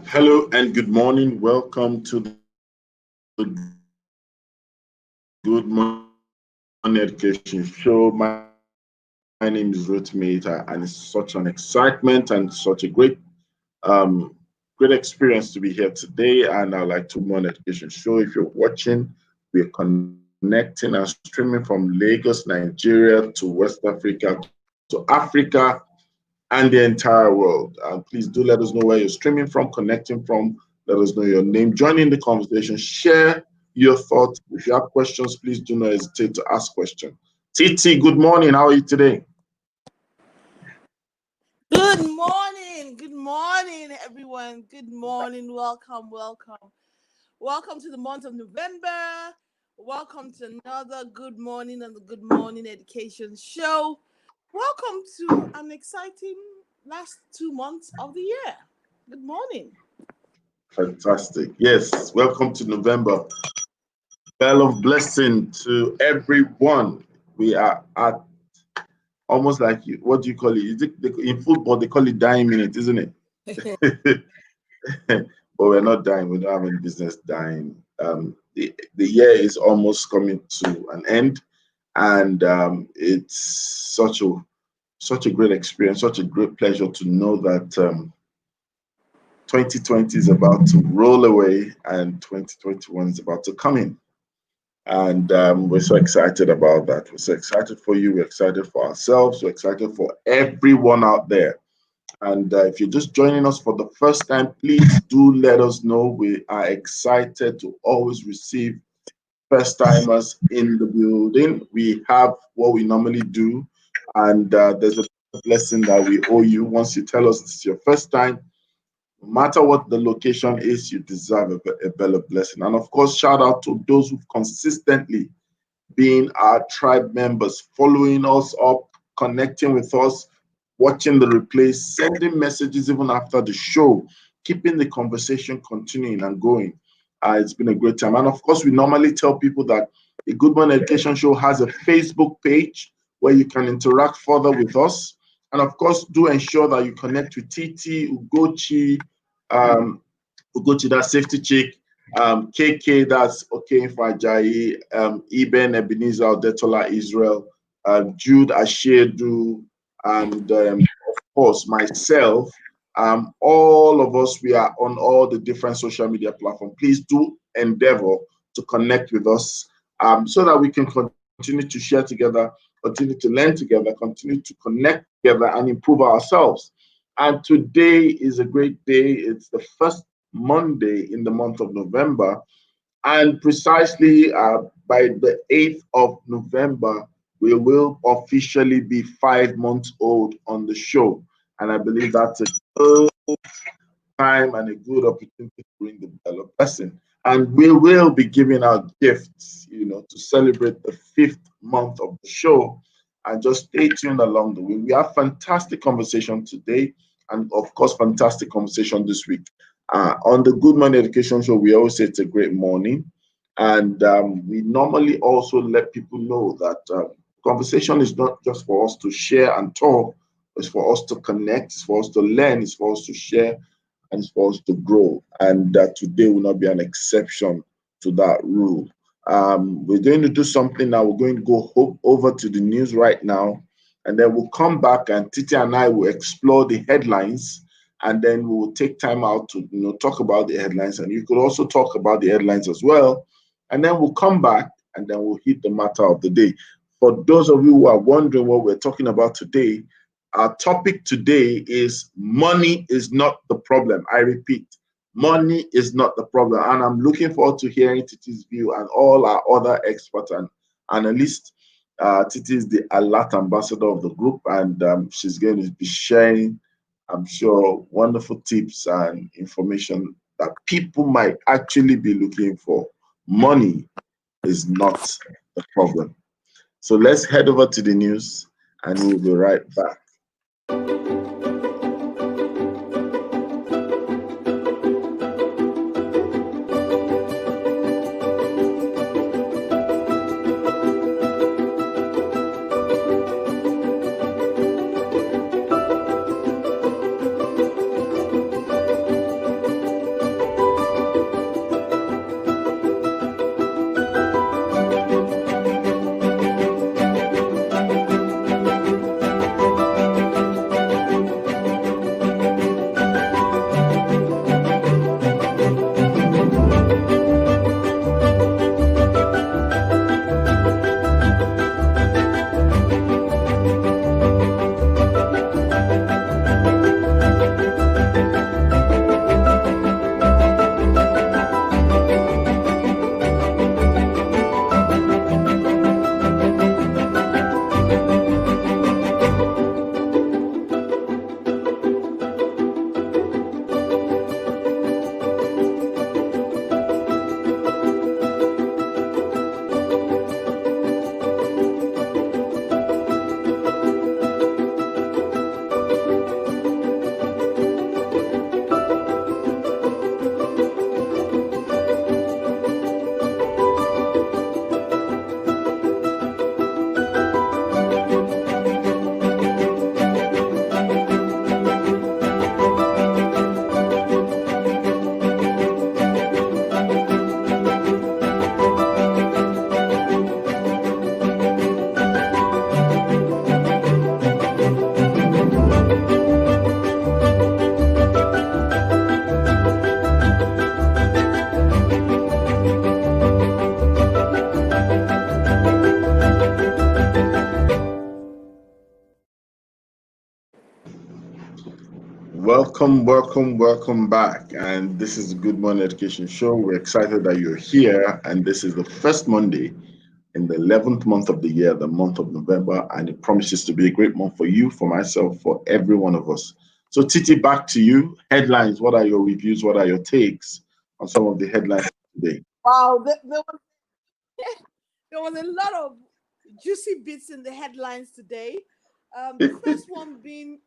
Hello and good morning. Welcome to the Good Morning Education Show. My name is Ruth Meta, and it's such an excitement and such a um, great experience to be here today. And I'd like to Morning Education Show. If you're watching, we're connecting and streaming from Lagos, Nigeria, to West Africa, to Africa, and the entire world. Please do let us know where you're streaming from, connecting from. Let us know your name. Join in the conversation. Share your thoughts. If you have questions, please do not hesitate to ask questions. Titi, good morning. How are you today? Good morning, everyone. Good morning. Welcome to the month of November. Welcome to another Good Morning on the Good Morning Education Show. Welcome to an exciting last 2 months of the year. Good morning. Fantastic. Yes, welcome to November. Bell of blessing to everyone. We are at almost like what do you call it? In football they call it dying minute, isn't it? But we're not dying. We don't have any business dying. The year is almost coming to an end, and it's such a great experience, such a great pleasure to know that 2020 is about to roll away and 2021 is about to come in. And we're so excited about that. We're so excited for you. We're excited for ourselves. We're excited for everyone out there. And if you're just joining us for the first time, please do let us know. We are excited to always receive first timers in the building. We have what we normally do, and there's a blessing that we owe you. Once you tell us it's your first time, no matter what the location is, you deserve a better blessing. And of course, shout out to those who've consistently been our tribe members, following us up, connecting with us, watching the replays, sending messages even after the show, keeping the conversation continuing and going. It's been a great time. And of course, we normally tell people that the Good Morning Education Show has a Facebook page where you can interact further with us. And of course, do ensure that you connect with TT, um, Ugochi, that safety chick, KK, that's okay for Ajayi, Eben, Ebenezer, Odetola, Israel, Jude, Ashedu, and of course, myself. All of us, we are on all the different social media platforms. Please do endeavor to connect with us so that we can continue to share together, continue to learn together, continue to connect together and improve ourselves. And today is a great day. It's the first Monday in the month of November. And precisely by the 8th of November, we will officially be 5 months old on the show. And I believe that's a good time and a good opportunity to ring the bell of blessing. And we will be giving out gifts, to celebrate the 5th month of the show. And just stay tuned along the way. We have fantastic conversation today, and of course, fantastic conversation this week. On the Good Morning Education Show, we always say it's a great morning. And we normally also let people know that conversation is not just for us to share and talk, it's for us to connect, it's for us to learn, it's for us to share, and it's for us to grow. And today will not be an exception to that rule. We're going to do something now. We're going to go over to the news right now, and then we'll come back, and Titi and I will explore the headlines, and then we'll take time out to talk about the headlines, and you could also talk about the headlines as well. And then we'll come back, and then we'll hit the matter of the day. For those of you who are wondering what we're talking about today, our topic today is money is not the problem. I repeat, money is not the problem. And I'm looking forward to hearing Titi's view and all our other experts and analysts. Titi is the alert ambassador of the group, and she's going to be sharing, I'm sure, wonderful tips and information that people might actually be looking for. Money is not the problem. So let's head over to the news, and we'll be right back. welcome back. And this is the Good Morning Education Show. We're excited that you're here. And this is the first Monday in the 11th month of the year, the month of November. And it promises to be a great month for you, for myself, for every one of us. So, Titi, back to you. Headlines. What are your reviews? What are your takes on some of the headlines today? Wow, there was a lot of juicy bits in the headlines today. The first one being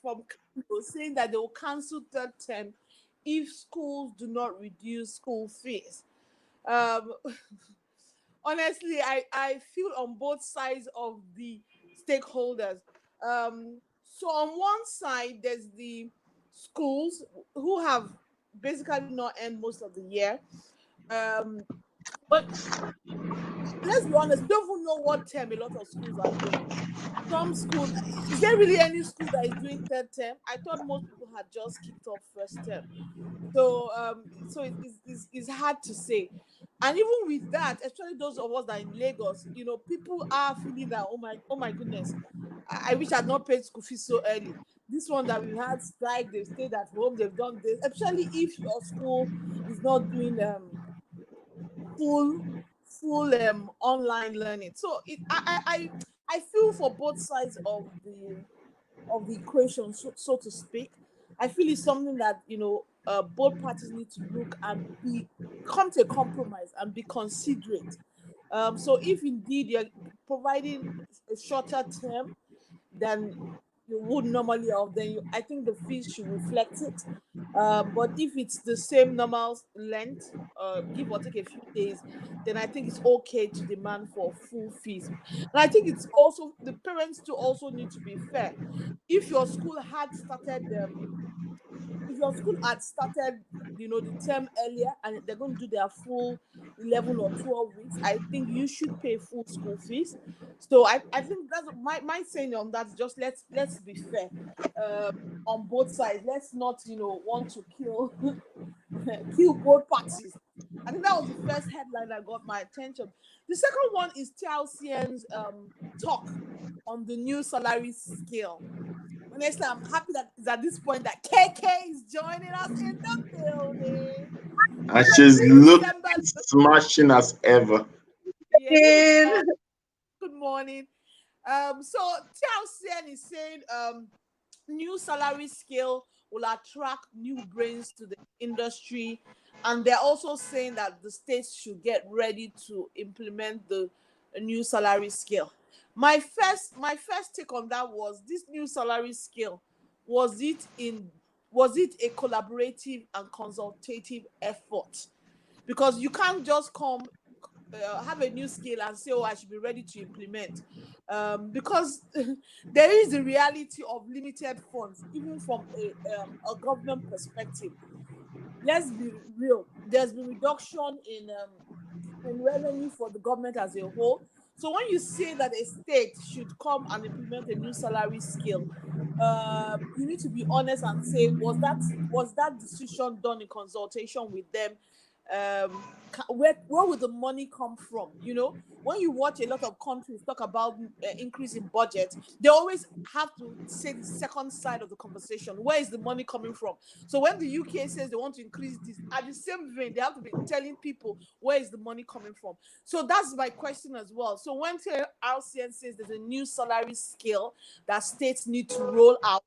from Kano saying that they will cancel third term if schools do not reduce school fees. Um, honestly, I feel on both sides of the stakeholders. So on one side, there's the schools who have basically not end most of the year. Um, but let's be honest, we don't even know what term a lot of schools are doing. Some schools, is there really any school that is doing third term? I thought most people had just kicked off first term. So it's hard to say. And even with that, especially those of us that are in Lagos, people are feeling that, oh my goodness, I wish I'd not paid school fees so early. This one that we had strike, they've stayed at home, they've done this, especially if your school is not doing full online learning. So I feel for both sides of the equation, so to speak. I feel it's something that both parties need to look and come to a compromise and be considerate. So if indeed you're providing a shorter term than you would normally have, then I think the fees should reflect it. But if it's the same normal length, give or take a few days, then I think it's okay to demand for full fees. And I think it's also the parents to also need to be fair. If your school had started if your school had started, the term earlier and they're going to do their full 11 or 12 weeks, I think you should pay full school fees. So I think that's my saying on that. Just let's be fair on both sides. Let's not, want to kill kill both parties. I think that was the first headline that got my attention. The second one is TLCN's talk on the new salary scale. Honestly, I'm happy that it's at this point that KK is joining us in the building. And she's Every looking December, smashing as ever. yeah, give it In. up. Good morning. So TLCN is saying new salary scale will attract new brains to the industry, and they're also saying that the states should get ready to implement the new salary scale. My first take on that was this new salary scale. Was it in was it a collaborative and consultative effort? Because you can't just come have a new skill and say, oh, I should be ready to implement. Because there is the reality of limited funds, even from a government perspective. Let's be real. There's been reduction in revenue for the government as a whole. So when you say that a state should come and implement a new salary scale, you need to be honest and say, was that decision done in consultation with them? Where would the money come from? When you watch a lot of countries talk about increase in budget, they always have to say the second side of the conversation. Where is the money coming from? So when the UK says they want to increase this, at the same vein, they have to be telling people where is the money coming from. So that's my question as well. So when RCN says there's a new salary scale that states need to roll out,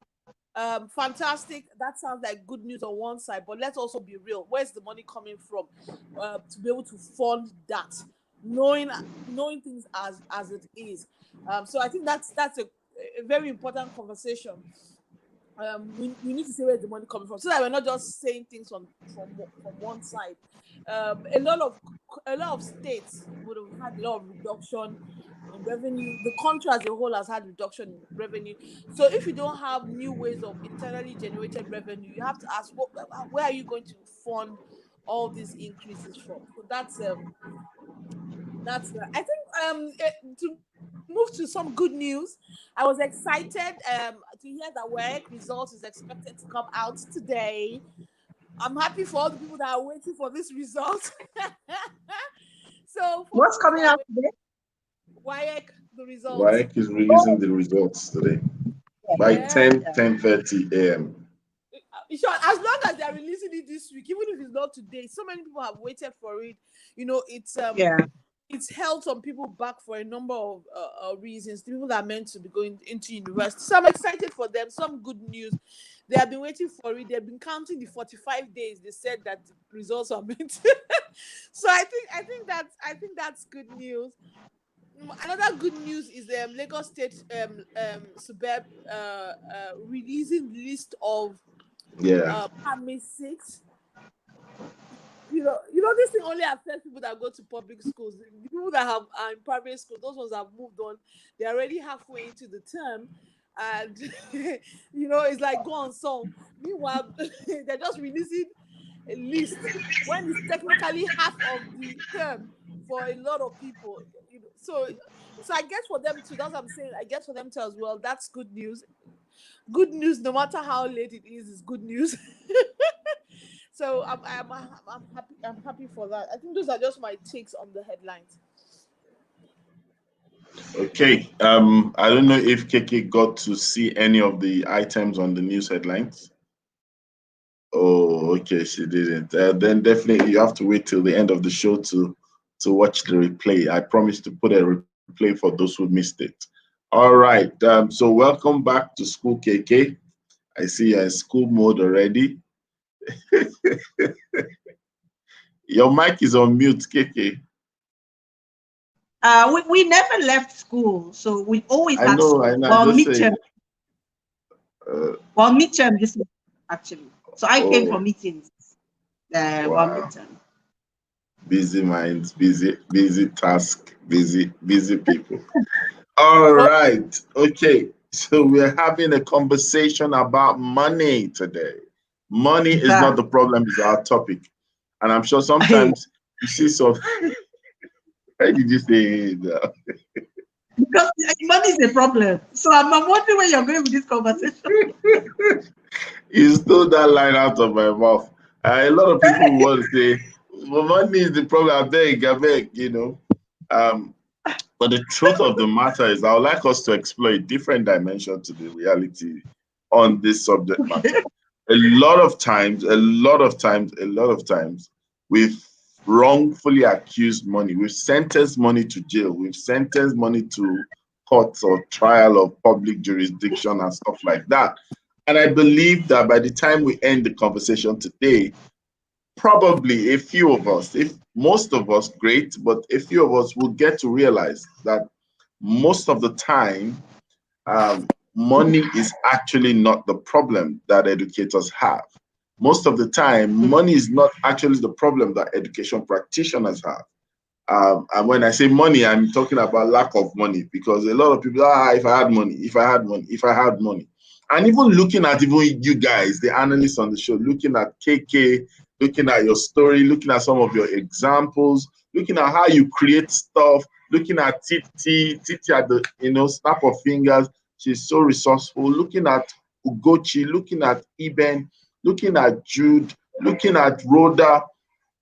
fantastic. That sounds like good news on one side, but let's also be real. Where's the money coming from to be able to fund that? Knowing things as it is. So I think that's a very important conversation. We need to say where's the money coming from, so that we're not just saying things from one side. A lot of states would have had a lot of reduction in revenue. The country as a whole has had reduction in revenue. So if you don't have new ways of internally generated revenue, you have to ask, where are you going to fund all these increases from? So I think to move to some good news. I was excited to hear that WEC results is expected to come out today. I'm happy for all the people that are waiting for this result. So for What's people coming that out wait, today? WEC the results. WAEC is Oh, releasing the results today by Yeah, 10:30 a.m. in short, as long as they're releasing it this week, even if it's not today, so many people have waited for it. Yeah. It's held some people back for a number of reasons. The people that are meant to be going into university. So I'm excited for them. Some good news. They have been waiting for it. They've been counting the 45 days. They said that the results are meant. So I think that's good news. Another good news is Lagos State suburb releasing list of Yeah. primary six. This thing only affects people that go to public schools. The people that are in private schools, those ones have moved on. They're already halfway into the term, and it's like go on song. Meanwhile, they're just releasing a list when it's technically half of the term for a lot of people. So I guess for them too. That's what I'm saying. I guess for them too as well. That's good news. Good news, no matter how late it is good news. So I'm happy. I'm happy for that. I think those are just my takes on the headlines. Okay. I don't know if KK got to see any of the items on the news headlines. Oh, okay, she didn't. Then definitely you have to wait till the end of the show to watch the replay. I promise to put a replay for those who missed it. All right. So welcome back to school, KK. I see you're in school mode already. Your mic is on mute, KK. We never left school, so we always I had know, I school. know. I Well, just say, midterm, uh, midterm this week, actually. So I came for oh, meetings. wow. Midterm. Busy minds, busy task, busy people. All Oh, right. Okay. So we're having a conversation about money today. Money is not Yeah. the problem, is our topic. And I'm sure sometimes you see some. Why did you say that? Because money is a problem. So I'm wondering where you're going with this conversation. You stole that line out of my mouth. A lot of people want to say, well, money is the problem. I beg. Um, But the truth of the matter is, I would like us to explore a different dimension to the reality on this subject Okay. matter. A lot of times, we've wrongfully accused money. We've sentenced money to jail. We've sentenced money to courts or trial of public jurisdiction and stuff like that. And I believe that by the time we end the conversation today, probably a few of us, if most of us, great, but a few of us will get to realize that most of the time, money is actually not the problem that educators have. Most of the time, money is not actually the problem that education practitioners have. And when I say money, I'm talking about lack of money because a lot of people, if I had money, if I had money, if I had money. And even looking at even you guys, the analysts on the show, looking at KK, looking at your story, looking at some of your examples, looking at how you create stuff, looking at Titi at the snap of fingers, she's so resourceful. Looking at Ugochi, looking at Eben, looking at Jude, looking at Rhoda.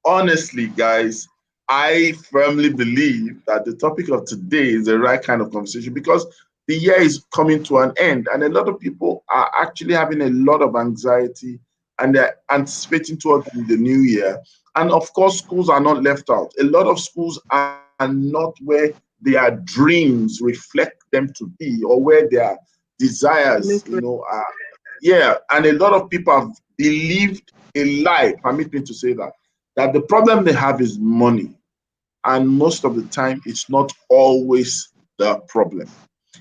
Honestly, guys, I firmly believe that the topic of today is the right kind of conversation because the year is coming to an end, and a lot of people are actually having a lot of anxiety and they're anticipating towards the new year. And of course, schools are not left out. A lot of schools are not where their dreams reflect them to be or where their desires, Absolutely. are. Yeah, and a lot of people have believed a lie, permit me to say that the problem they have is money. And most of the time, it's not always the problem.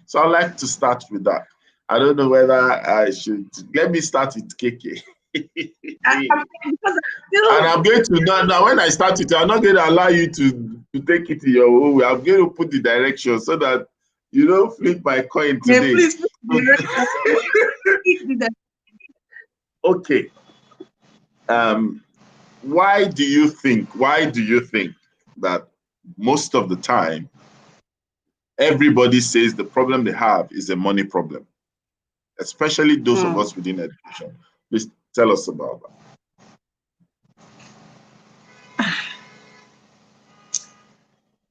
So I'd like to start with that. I don't know whether I should. Let me start with KK. Because And I'm going to now when I start it, I'm not going to allow you to take it in your own way. I'm going to put the direction so that you don't flip my coin today. please, please, Okay. Um, why do you think that most of the time everybody says the problem they have is a money problem, especially those of us within education? Please tell us about that.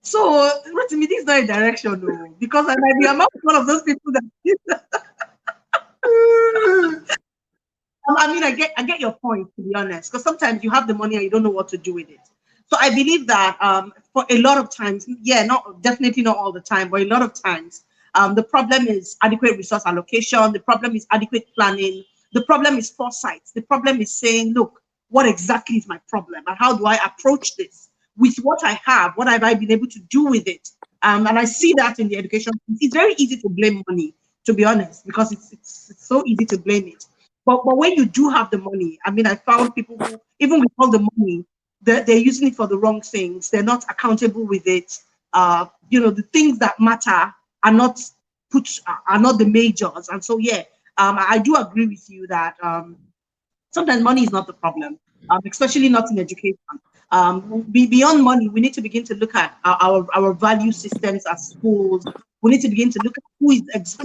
So, Rotimi, this is not a direction, though, because I might be among one of those people that I mean, I get your point, to be honest, because sometimes you have the money and you don't know what to do with it. So I believe that for a lot of times, yeah, not definitely not all the time, but a lot of times, the problem is adequate resource allocation. The problem is adequate planning. The problem is foresight. The problem is saying, look, what exactly is my problem, and how do I approach this with what I have? What have I been able to do with it? And I see that in the education. It's very easy to blame money, to be honest, because it's so easy to blame it. But when you do have the money, I mean, I found people who, even with all the money, they're using it for the wrong things. They're not accountable with it. The things that matter are not are not the majors. And so, yeah, I do agree with you that sometimes money is not the problem, especially not in education. Beyond money, we need to begin to look at our value systems at schools. We need to begin to look at who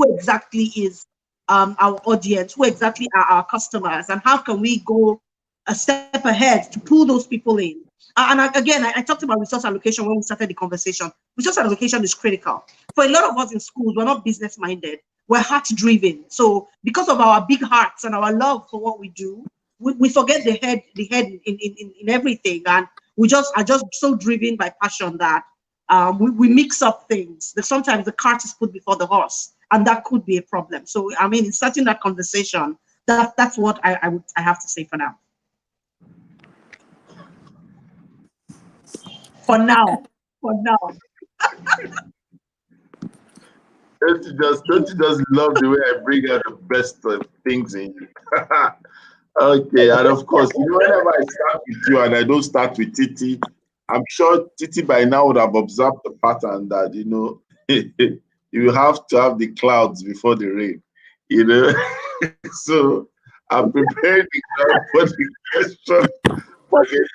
exactly is our audience, who exactly are our customers, and how can we go a step ahead to pull those people in. Again, I talked about resource allocation when we started the conversation. Resource allocation is critical. For a lot of us in schools, we're not business minded. We're heart driven. So because of our big hearts and our love for what we do, we forget the head in everything, and we just are just so driven by passion that we mix up things. That sometimes the cart is put before the horse, and that could be a problem. So I mean, in starting that conversation, that's what I have to say for now. For now, for now. Don't you just love the way I bring out the best things in you? Okay, and of course, whenever I start with you and I don't start with Titi, I'm sure Titi by now would have observed the pattern that you have to have the clouds before the rain. You know, so I'm preparing the ground for the question. Okay.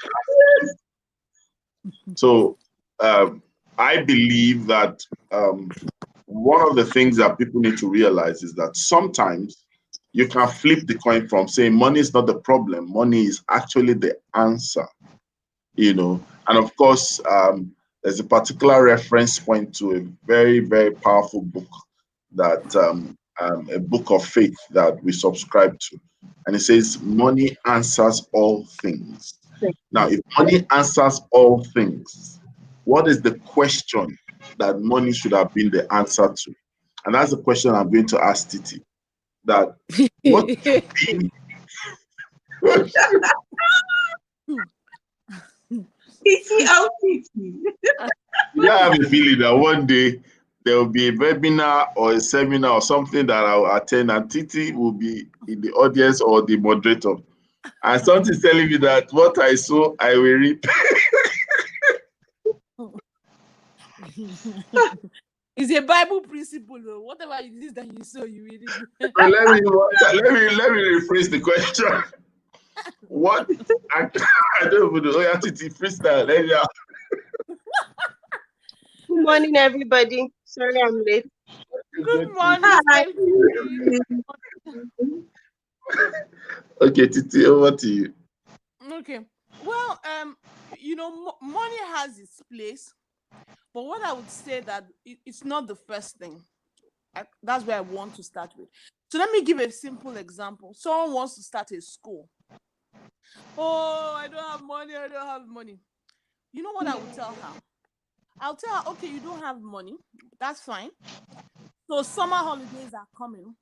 So I believe that one of the things that people need to realize is that sometimes you can flip the coin from saying money is not the problem, money is actually the answer. And of course, there's a particular reference point to a very, very powerful book that a book of faith that we subscribe to. And it says, money answers all things. Now, if money answers all things, what is the question that money should have been the answer to? And that's the question I'm going to ask Titi. That what should be I have a feeling that one day there will be a webinar or a seminar or something that I'll attend, and Titi will be in the audience or the moderator. And something's telling me that what I sow, I will reap. It's a Bible principle, though. Whatever it is that you sow, you will reap. So let me rephrase the question. What I don't even know. Oh, yeah, Titi, freestyle. Good morning, everybody. Sorry I'm late. Good morning. Okay, Titi, over to you. Okay. Well, money has its place, but what I would say that it's not the first thing. That's where I want to start with. So let me give a simple example. Someone wants to start a school. Oh, I don't have money. I don't have money. You know what I would tell her? I'll tell her, okay, you don't have money. That's fine. So summer holidays are coming.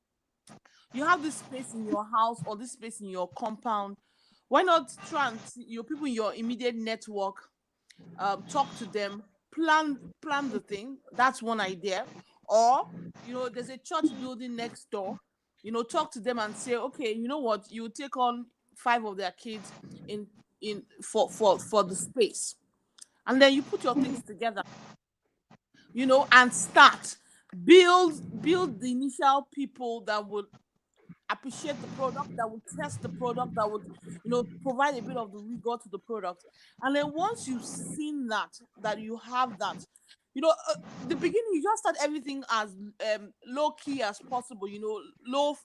You have this space in your house or this space in your compound. Why not try and see your people in your immediate network, talk to them, plan the thing. That's one idea. Or, there's a church building next door. Talk to them and say, okay, you know what, you take on 5 of their kids in for the space. And then you put your things together, and start. Build the initial people that would appreciate the product, that would test the product, that would provide a bit of the rigor to the product. And then once you've seen that you have that, the beginning, you just start everything as low key as possible, low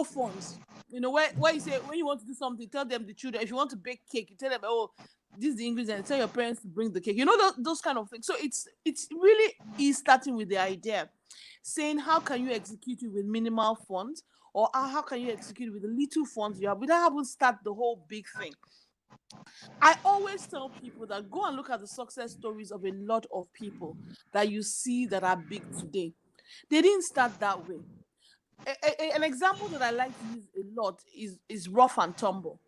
funds. Where you say, when you want to do something, tell them the children. If you want to bake cake, you tell them, oh, this is the ingredients. Tell your parents to bring the cake. Those kind of things. So it's really is starting with the idea, saying how can you execute it with minimal funds, or how can you execute with the little funds you have without having to start the whole big thing? I always tell people that go and look at the success stories of a lot of people that you see that are big today. They didn't start that way. An example that I like to use a lot is Rough and Tumble.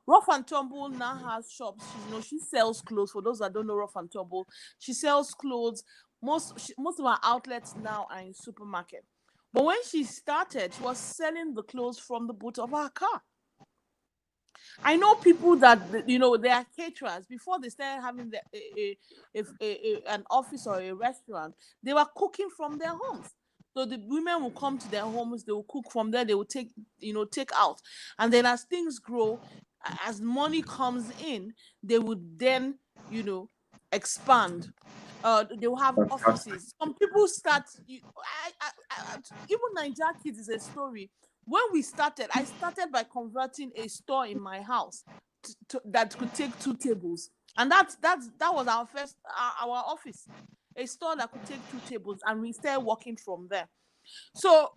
Rough and Tumble now has shops. She sells clothes. For those that don't know Rough and Tumble, she sells clothes. Most of our outlets now are in supermarket. But when she started, she was selling the clothes from the boot of her car. I know people that they are caterers. Before they started having an office or a restaurant, they were cooking from their homes. So the women will come to their homes, they will cook from there, they will take out, and then as things grow, as money comes in, they would then expand. They will have Fantastic. offices. Some people start. Even Nigeria Kids is a story. When we started, I started by converting a store in my house that could take 2 tables, and that was our first our office, a store that could take 2 tables, and we started working from there. So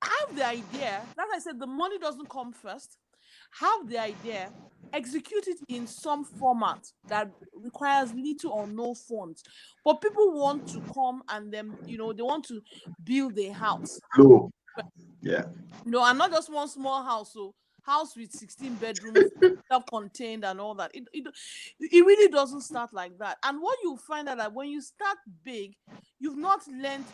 have the idea. Like I said, the money doesn't come first. Have the idea, execute it in some format that requires little or no funds. But people want to come and then they want to build a house. Cool. Yeah. And not just one small house. So house with 16 bedrooms, self-contained and all that. It really doesn't start like that. And what you find out that when you start big, you've not learned.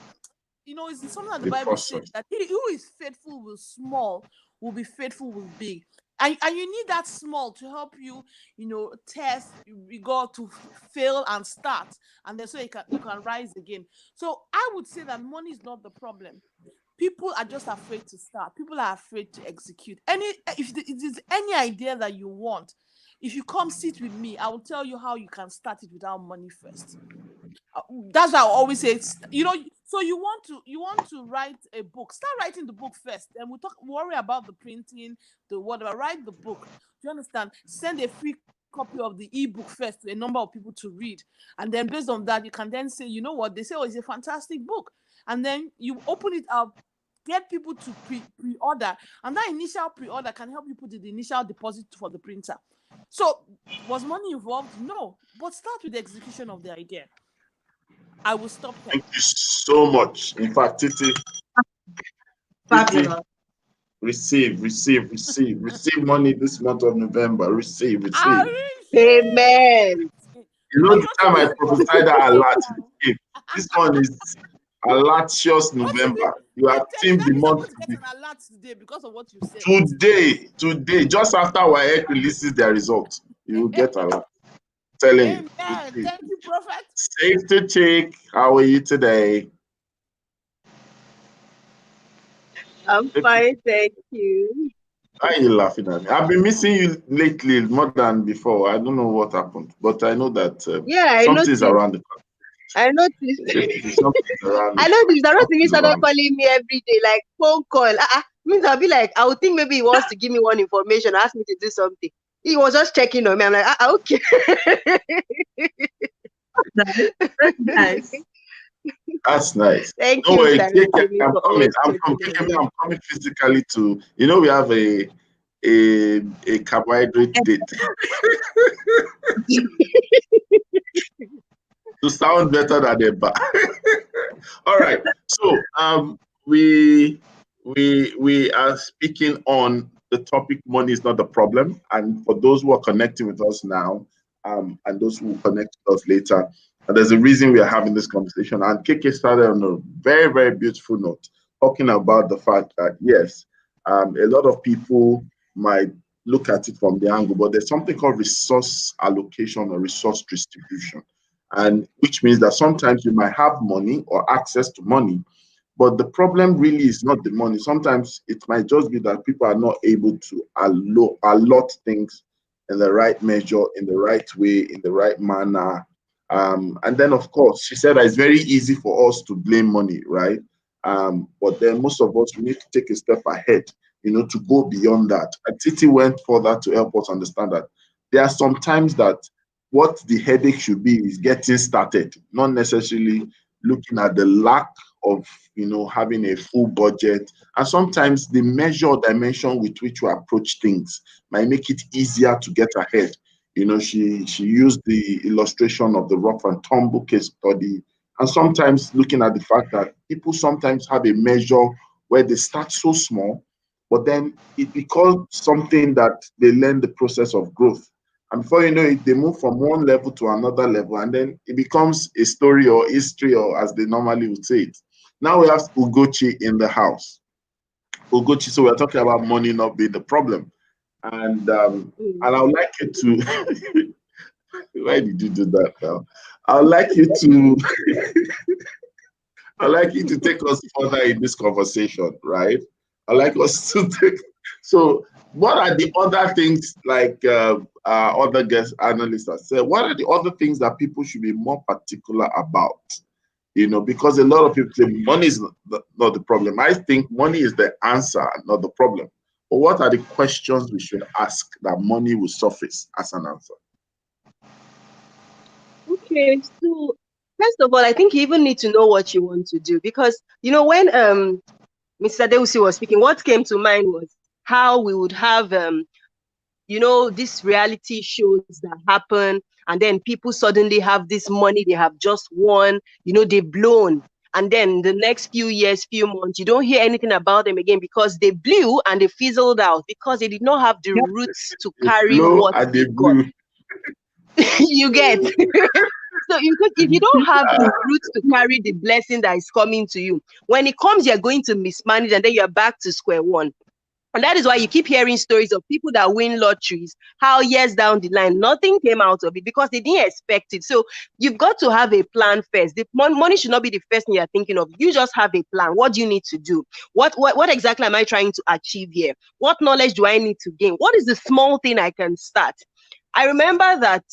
It's something that the The Bible says process. that he who is faithful with small will be faithful with big. And you need that small to help you, test, you got to fail and start, and then so you can rise again. So I would say that money is not the problem. People are just afraid to start. People are afraid to execute. If it is any idea that you want, if you come sit with me, I will tell you how you can start it without money first. That's why I always say, so you want to write a book, start writing the book first, and worry about the printing, the whatever. Write the book. Do you understand? Send a free copy of the ebook first to a number of people to read, and then based on that, you can then say, you know what, they say, oh, it's a fantastic book, and then you open it up, get people to pre-order, and that initial pre-order can help you put the initial deposit for the printer. So was money involved? No, but start with the execution of the idea. I will stop here. Thank you so much. In fact, Titi, Fabulous. receive money this month of November. Receive. Amen. You know, the time I prophesied that alert, this one is alertious November. You have seen the I'm going month to get an alert today because of what you said. today, just after our egg releases their results, you will get alert. Telling you. Amen. Thank you, Prophet. Safe to check. How are you today? I'm fine, thank you. Why are you laughing at me? I've been missing you lately more than before. I don't know what happened, but I know that Yeah, I something's noticed. around the corner. I noticed. Something's around I the noticed. That was he something's started around. calling me every day, like phone call. Means I'll be like, I would think maybe he wants to give me one information, ask me to do something. He was just checking on me. I'm like, okay. Nice. That's nice. Thank No you, worry, Sir take care. Jimmy, I'm for coming. always checking on I'm coming physically to. We have a carbohydrate date to sound better than ever. All right. So we are speaking on the topic money is not the problem. And for those who are connecting with us now, and those who will connect with us later, there's a reason we are having this conversation. And KK started on a very, very beautiful note, talking about the fact that yes, a lot of people might look at it from the angle, but there's something called resource allocation or resource distribution. And which means that sometimes you might have money or access to money, but the problem really is not the money. Sometimes it might just be that people are not able to allot things in the right measure, in the right way, in the right manner. And then, of course, she said that it's very easy for us to blame money, right? But then most of us, we need to take a step ahead, to go beyond that. And Titi went further to help us understand that there are some times that what the headache should be is getting started, not necessarily looking at the lack of having a full budget. And sometimes the measure or dimension with which you approach things might make it easier to get ahead. She used the illustration of the rough and tumble case study, and sometimes looking at the fact that people sometimes have a measure where they start so small, but then it becomes something that they learn the process of growth. And before you know it, they move from one level to another level, and then it becomes a story or history, or as they normally would say it. Now we have Ugochi in the house. Ugochi, so we're talking about money not being the problem. And I would like you to why did you do that now? I would like you to I'd like you to take us further in this conversation, right? I'd like us to take. So, what are the other things, like other guest analysts have said? What are the other things that people should be more particular about? Because a lot of people say money is not the problem. I think money is the answer, not the problem. But what are the questions we should ask that money will surface as an answer? Okay, so first of all, I think you even need to know what you want to do, because when Mr. Deusi was speaking, what came to mind was how we would have these reality shows that happen, and then people suddenly have this money they have just won, they've blown. And then the next few years, few months, you don't hear anything about them again, because they blew and they fizzled out, because they did not have the roots to They carry blow what and they they got. blew. You get. So if you don't have the roots to carry the blessing that is coming to you, when it comes, you're going to mismanage, and then you're back to square one. And that is why you keep hearing stories of people that win lotteries, how years down the line, nothing came out of it because they didn't expect it. So you've got to have a plan first. The money should not be the first thing you're thinking of. You just have a plan. What do you need to do? What exactly am I trying to achieve here? What knowledge do I need to gain? What is the small thing I can start? I remember that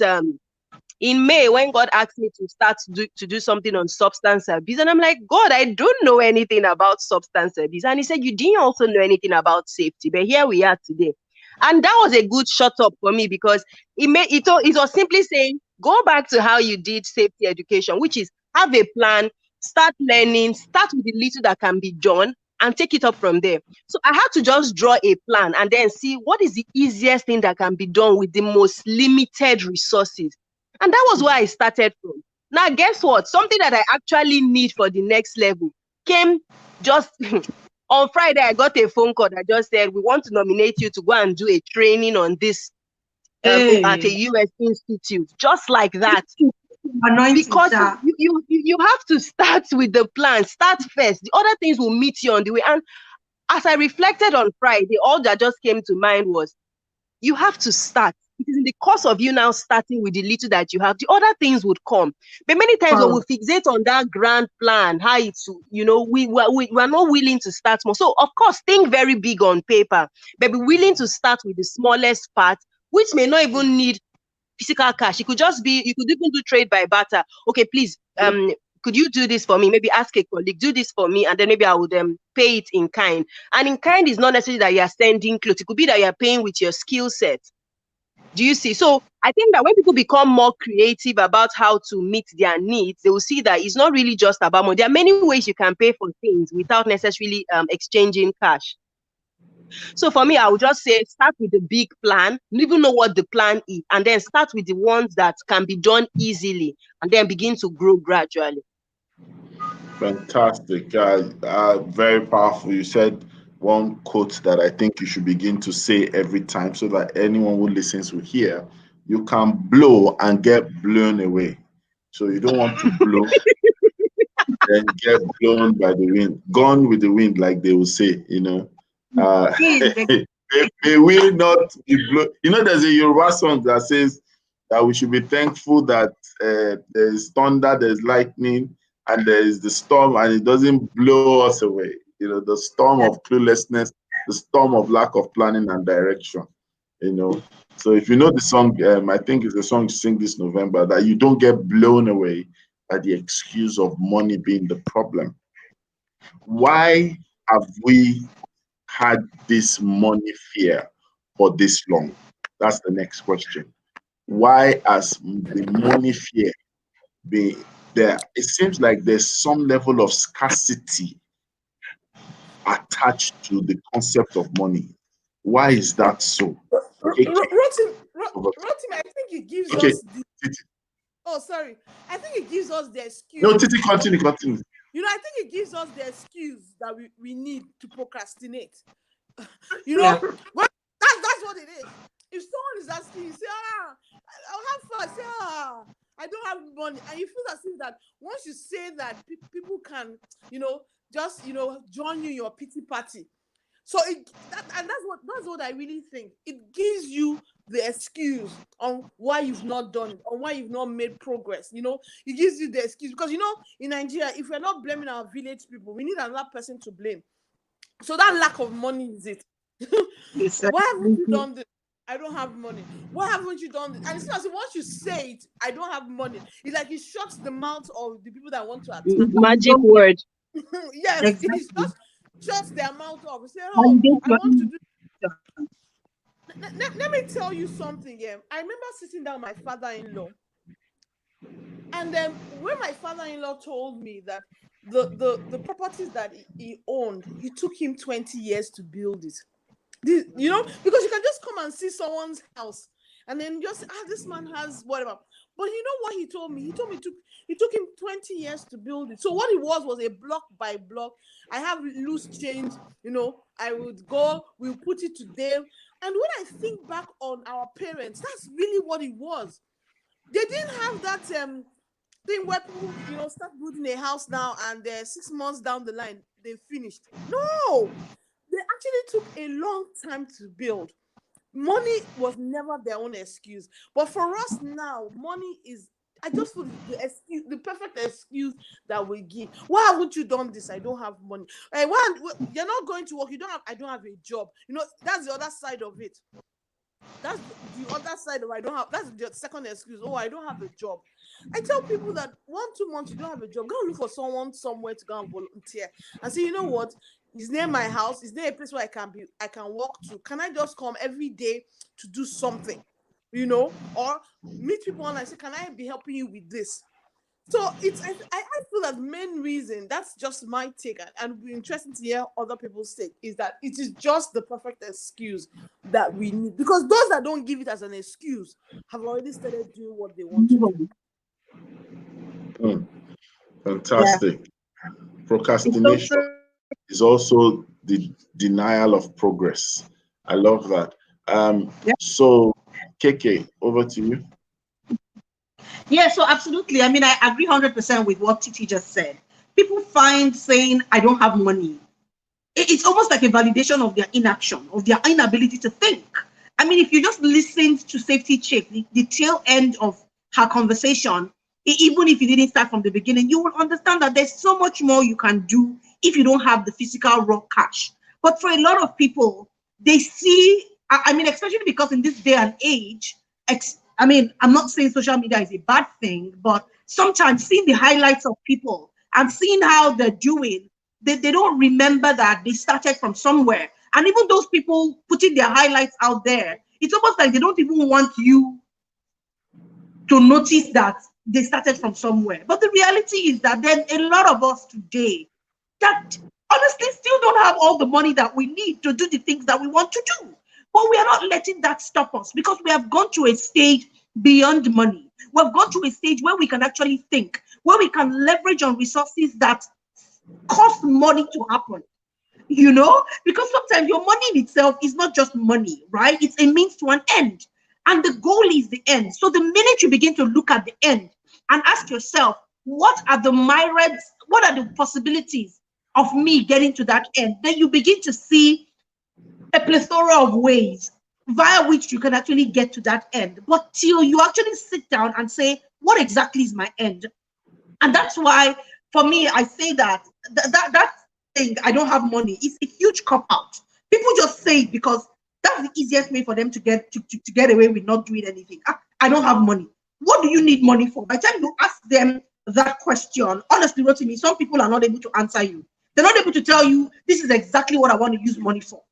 in May, when God asked me to start to do something on substance abuse, and I'm like, God, I don't know anything about substance abuse. And he said, you didn't also know anything about safety, but here we are today. And that was a good shut up for me, because it was simply saying, go back to how you did safety education, which is have a plan, start learning, start with the little that can be done, and take it up from there. So I had to just draw a plan and then see what is the easiest thing that can be done with the most limited resources. And that was where I started from. Now, guess what? Something that I actually need for the next level came just on Friday. I got a phone call that just said, we want to nominate you to go and do a training on this at a US institute, just like that. Because you have to start with the plan. Start first. The other things will meet you on the way. And as I reflected on Friday, all that just came to mind was, you have to start. It is in the course of you now starting with the little that you have, the other things would come. But many times when we fixate on that grand plan, how it's, we're not willing to start more. So of course, think very big on paper, but be willing to start with the smallest part, which may not even need physical cash. It could just be, you could even do trade by barter. Okay, please, could you do this for me? Maybe ask a colleague, do this for me, and then maybe I would pay it in kind. And in kind is not necessarily that you're sending clothes. It could be that you're paying with your skill set. Do you see? So I think that when people become more creative about how to meet their needs, they will see that it's not really just about money. There are many ways you can pay for things without necessarily exchanging cash. So for me, I would just say, start with the big plan, even know what the plan is, and then start with the ones that can be done easily, and then begin to grow gradually. Fantastic. Very powerful. You said one quote that I think you should begin to say every time so that anyone who listens will hear. You can blow and get blown away. So you don't want to blow and get blown by the wind. Gone with the wind, like they will say, may we not be blown. There's a Yoruba song that says that we should be thankful that there's thunder, there's lightning, and there is the storm, and it doesn't blow us away. The storm of cluelessness, the storm of lack of planning and direction. So if you know the song, I think it's the song you sing this November, that you don't get blown away by the excuse of money being the problem. Why have we had this money fear for this long? That's the next question. Why has the money fear been it seems like there's some level of scarcity attached to the concept of money. Why is that so? Okay, Rotim, I think it gives okay. us the. Oh, sorry. I think it gives us the excuse. No, Titi, continue. You know, I think it gives us the excuse that we need to procrastinate. You know, but that's what it is. If someone is asking you, say, I'll have fun. Say, I don't have money, and you feel as if that once you say that, people can, just join you in your pity party. So that's what I really think. It gives you the excuse on why you've not done it, on why you've not made progress. It gives you the excuse because in Nigeria, if we're not blaming our village people, we need another person to blame. So that lack of money is it. Why haven't you done this? I don't have money. Why haven't you done this? And it's not once you say it, I don't have money. It's like it shuts the mouth of the people that want to attack. Magic word. Yes, Exactly. it just shuts their mouth off. Say, I want to do. Let me tell you something. Yeah, I remember sitting down with my father-in-law, and then when my father-in-law told me that the properties that he owned, it took him 20 years to build it. Because you can just come and see someone's house and then just this man has whatever. But you know what he told me? He told me it took him 20 years to build it. So what it was a block by block. I have loose change, I would go, we'll put it today. And when I think back on our parents, that's really what it was. They didn't have that thing where people, start building a house now and 6 months down the line, they finished. No, they actually took a long time to build. Money was never their own excuse. But for us now, money is, I just feel the perfect excuse that we give. Why haven't you done this? I don't have money. You're not going to work. I don't have a job. That's the other side of it. That's the other side of I don't have. That's the second excuse. Oh, I don't have a job. I tell people that 1-2 months you don't have a job, go and look for someone somewhere to go and volunteer and say, you know what? It's near my house. Is there a place where I can walk to? Can I just come every day to do something? Or meet people and I say, can I be helping you with this? So I feel that main reason, that's just my take, and it'd be interesting to hear other people's take, is that it is just the perfect excuse that we need. Because those that don't give it as an excuse have already started doing what they want to do. Fantastic. Yeah. Procrastination is also the denial of progress. I love that. So KK, over to you. Yeah, so absolutely. I mean, I agree 100% with what Titi just said. People find saying, I don't have money, it's almost like a validation of their inaction, of their inability to think. I mean, if you just listened to Safety Chick, the tail end of her conversation, even if you didn't start from the beginning, you will understand that there's so much more you can do if you don't have the physical raw cash. But for a lot of people, they see, I mean, especially because in this day and age, I mean, I'm not saying social media is a bad thing, but sometimes seeing the highlights of people and seeing how they're doing, they don't remember that they started from somewhere. And even those people putting their highlights out there, it's almost like they don't even want you to notice that they started from somewhere. But the reality is that there's a lot of us today that honestly still don't have all the money that we need to do the things that we want to do. But we are not letting that stop us, because we have gone to a stage beyond money. We've gone to a stage where we can actually think, where we can leverage on resources that cost money to happen. Because sometimes your money in itself is not just money, right? It's a means to an end. And the goal is the end. So the minute you begin to look at the end and ask yourself, what are the myriads, what are the possibilities of me getting to that end? Then you begin to see a plethora of ways via which you can actually get to that end. But till you actually sit down and say, what exactly is my end? And that's why, for me, I say that thing, I don't have money, is a huge cop-out. People just say it because that's the easiest way for them to get away with not doing anything. I don't have money. What do you need money for? By the time you ask them that question, honestly, Rotimi, some people are not able to answer you. They're not able to tell you, this is exactly what I want to use money for.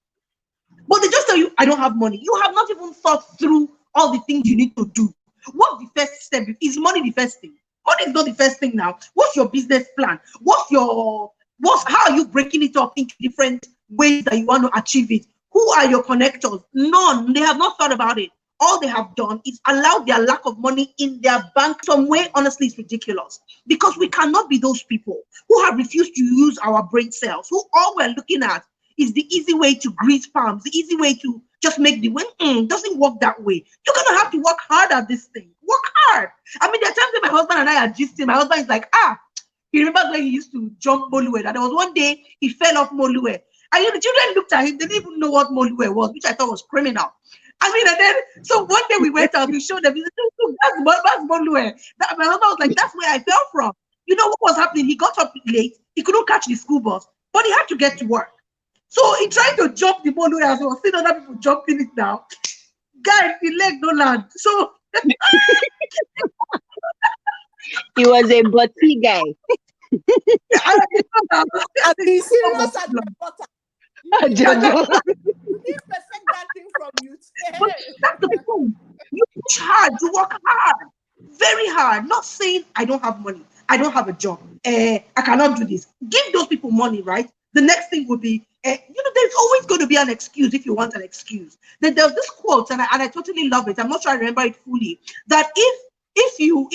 But they just tell you, I don't have money. You have not even thought through all the things you need to do. What the first step is money the first thing? Money is not the first thing now. What's your business plan? How are you breaking it up into different ways that you want to achieve it? Who are your connectors? None. They have not thought about it. All they have done is allow their lack of money in their bank. Some way, honestly, it's ridiculous, because we cannot be those people who have refused to use our brain cells, who all we're looking at is the easy way to grease palms, the easy way to just make the win. Doesn't work that way. You're gonna have to work hard at this thing. Work hard. I mean, there are times that my husband and I are gisting. My husband is like, he remembers when he used to jump Moluwe. And there was one day he fell off Moluwe. And the children looked at him, they didn't even know what Moluwe was, which I thought was criminal. I mean, and then, so one day we went out, we showed them, he said, "Look, that's Moluwe." My husband was like, "That's where I fell from." You know what was happening? He got up late, he couldn't catch the school bus, but he had to get to work. So he tried to jump the Moluwe as he was seeing other people jumping it now. Guys, the leg no land. So He was a butty guy. And he's serious at the bottom. I don't know. He perfect that thing from you. But that's the point. You push hard, you work hard, very hard. Not saying I don't have money, I don't have a job, I cannot do this. Give those people money, right? The next thing would be, there's always going to be an excuse if you want an excuse. There's this quote, and I totally love it. I'm not sure I remember it fully. That if you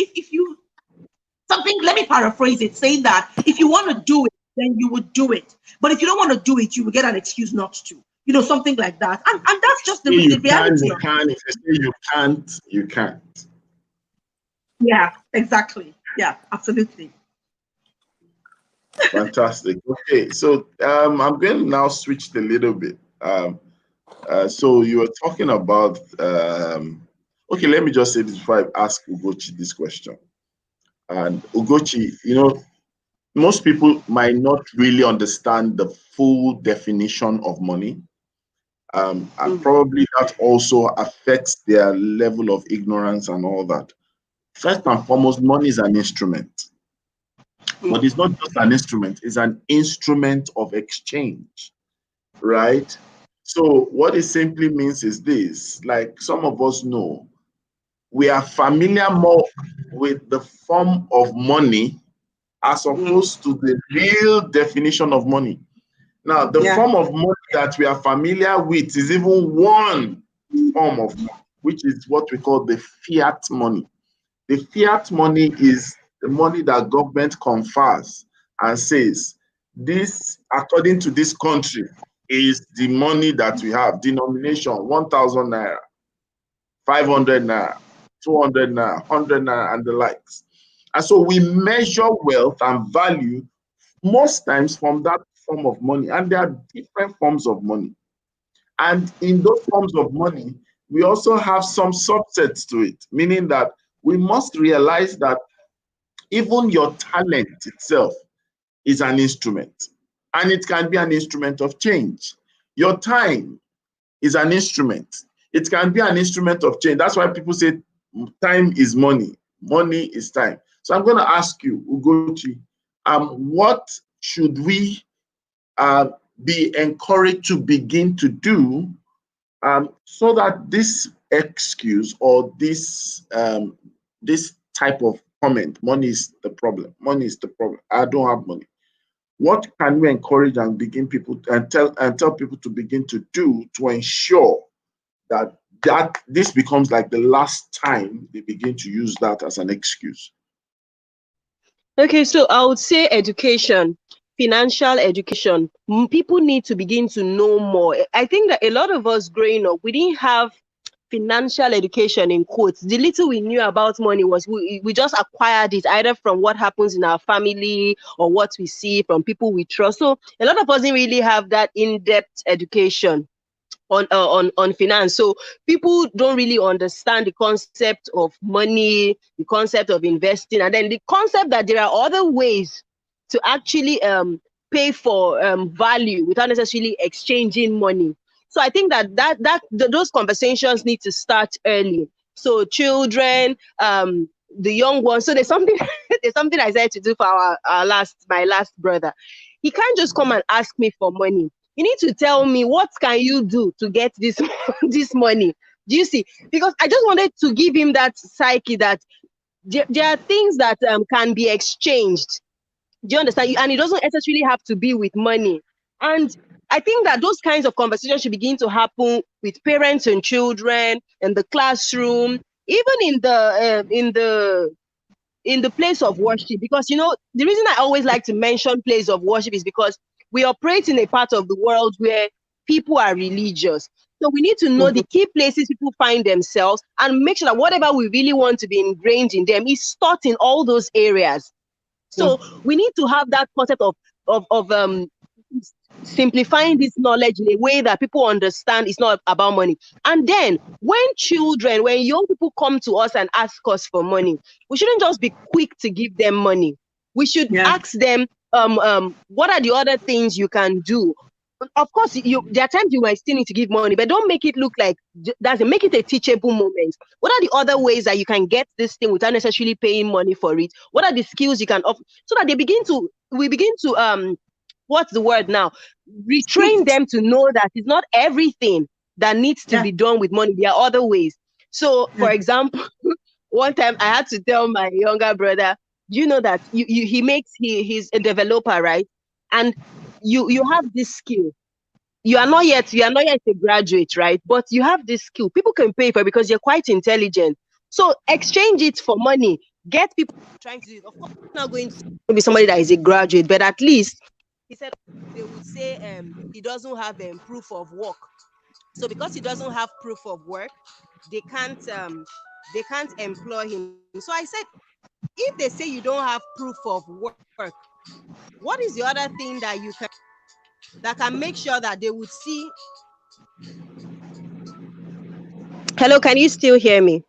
something, let me paraphrase it, saying that if you want to do it, then you would do it. But if you don't want to do it, you will get an excuse not to. Something like that. And that's just the reality. You can. If you say you can't, you can't. Yeah, exactly. Yeah, absolutely. Fantastic. Okay, so I'm going to now switch a little bit. So you were talking about, okay, let me just say this before I ask Ugochi this question. And Ugochi, most people might not really understand the full definition of money. And probably that also affects their level of ignorance and all that. First and foremost, money is an instrument. But it's not just an instrument, it's an instrument of exchange, right? So what it simply means is this, like some of us know, we are familiar more with the form of money as opposed to the real definition of money. Now, the form of money that we are familiar with is even one form of money, which is what we call the fiat money. The fiat money is the money that government confers and says, this, according to this country, is the money that we have. Denomination, 1,000 naira, 500 naira, 200 naira, 100 naira, and the likes. And so we measure wealth and value most times from that form of money. And there are different forms of money. And in those forms of money, we also have some subsets to it, meaning that we must realize that even your talent itself is an instrument, and it can be an instrument of change. Your time is an instrument. It can be an instrument of change. That's why people say time is money. Money is time. So I'm going to ask you, Ugochi, what should we be encouraged to begin to do so that this excuse or this type of comment, money is the problem, money is the problem, I don't have money. What can we encourage and begin people and tell people to begin to do to ensure that this becomes like the last time they begin to use that as an excuse? Okay, so I would say education, financial education. People need to begin to know more. I think that a lot of us growing up, we didn't have financial education in quotes. The little we knew about money was we just acquired it either from what happens in our family or what we see from people we trust. So a lot of us didn't really have that in-depth education on finance. So people don't really understand the concept of money, the concept of investing, and then the concept that there are other ways to actually pay for value without necessarily exchanging money. So I think that those conversations need to start early. So children, the young ones. So there's something I said to do for my last brother. He can't just come and ask me for money. You need to tell me what can you do to get this money. Do you see? Because I just wanted to give him that psyche that there are things that can be exchanged. Do you understand? And it doesn't necessarily have to be with money. And I think that those kinds of conversations should begin to happen with parents and children in the classroom, even in the place of worship. Because the reason I always like to mention place of worship is because we operate in a part of the world where people are religious. So we need to know the key places people find themselves and make sure that whatever we really want to be ingrained in them is taught in all those areas. So we need to have that concept of simplifying this knowledge in a way that people understand it's not about money. And then when young people come to us and ask us for money, we shouldn't just be quick to give them money. We should ask them, what are the other things you can do? Of course, there are times you might still need to give money, but don't make it look like make it a teachable moment. What are the other ways that you can get this thing without necessarily paying money for it? What are the skills you can offer so that we begin to what's the word now? Retrain them to know that it's not everything that needs to be done with money. There are other ways. So, for example, one time I had to tell my younger brother, you know that he's a developer, right? And you have this skill. You are not yet a graduate, right? But you have this skill. People can pay for it because you're quite intelligent. So exchange it for money. Get people trying to do it. Of course, it's not going to be somebody that is a graduate, but at least he said they would say he doesn't have proof of work. So because he doesn't have proof of work, they can't employ him. So I said, if they say you don't have proof of work, what is the other thing that can make sure that they would see? Hello, can you still hear me?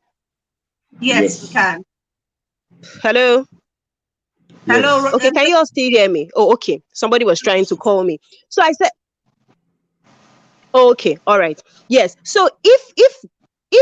Yes, we can. Hello. Hello. Okay, can you all still hear me? Oh, okay. Somebody was trying to call me. So I said, okay, all right. Yes. So if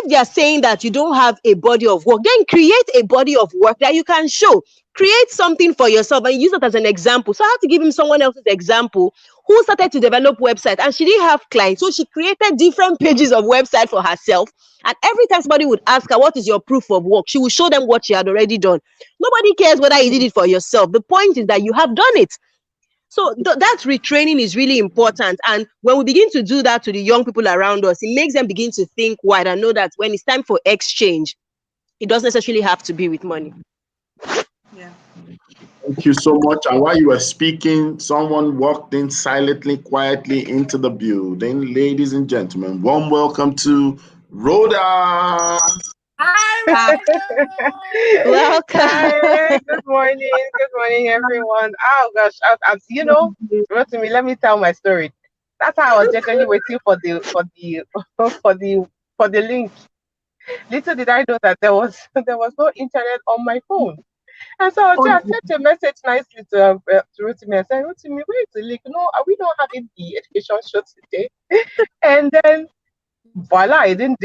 they are saying that you don't have a body of work, then create a body of work that you can show. Create something for yourself and use it as an example. So I had to give him someone else's example who started to develop website and she didn't have clients. So she created different pages of website for herself. And every time somebody would ask her, what is your proof of work? She would show them what she had already done. Nobody cares whether you did it for yourself. The point is that you have done it. So that retraining is really important. And when we begin to do that to the young people around us, it makes them begin to think wide and know that when it's time for exchange, it doesn't necessarily have to be with money. Yeah. Thank you so much. And while you were speaking, someone walked in silently, quietly into the building. Ladies and gentlemen, warm welcome to Rhoda. Hi, Welcome. Hi, good morning, everyone. Oh gosh, Rotimi, let me tell my story. That's how I was generally waiting for the link. Little did I know that there was no internet on my phone, and so I sent a message nicely to Rotimi. I said, Rotimi, where is the link? No, are we not having the education show today? And then voila, the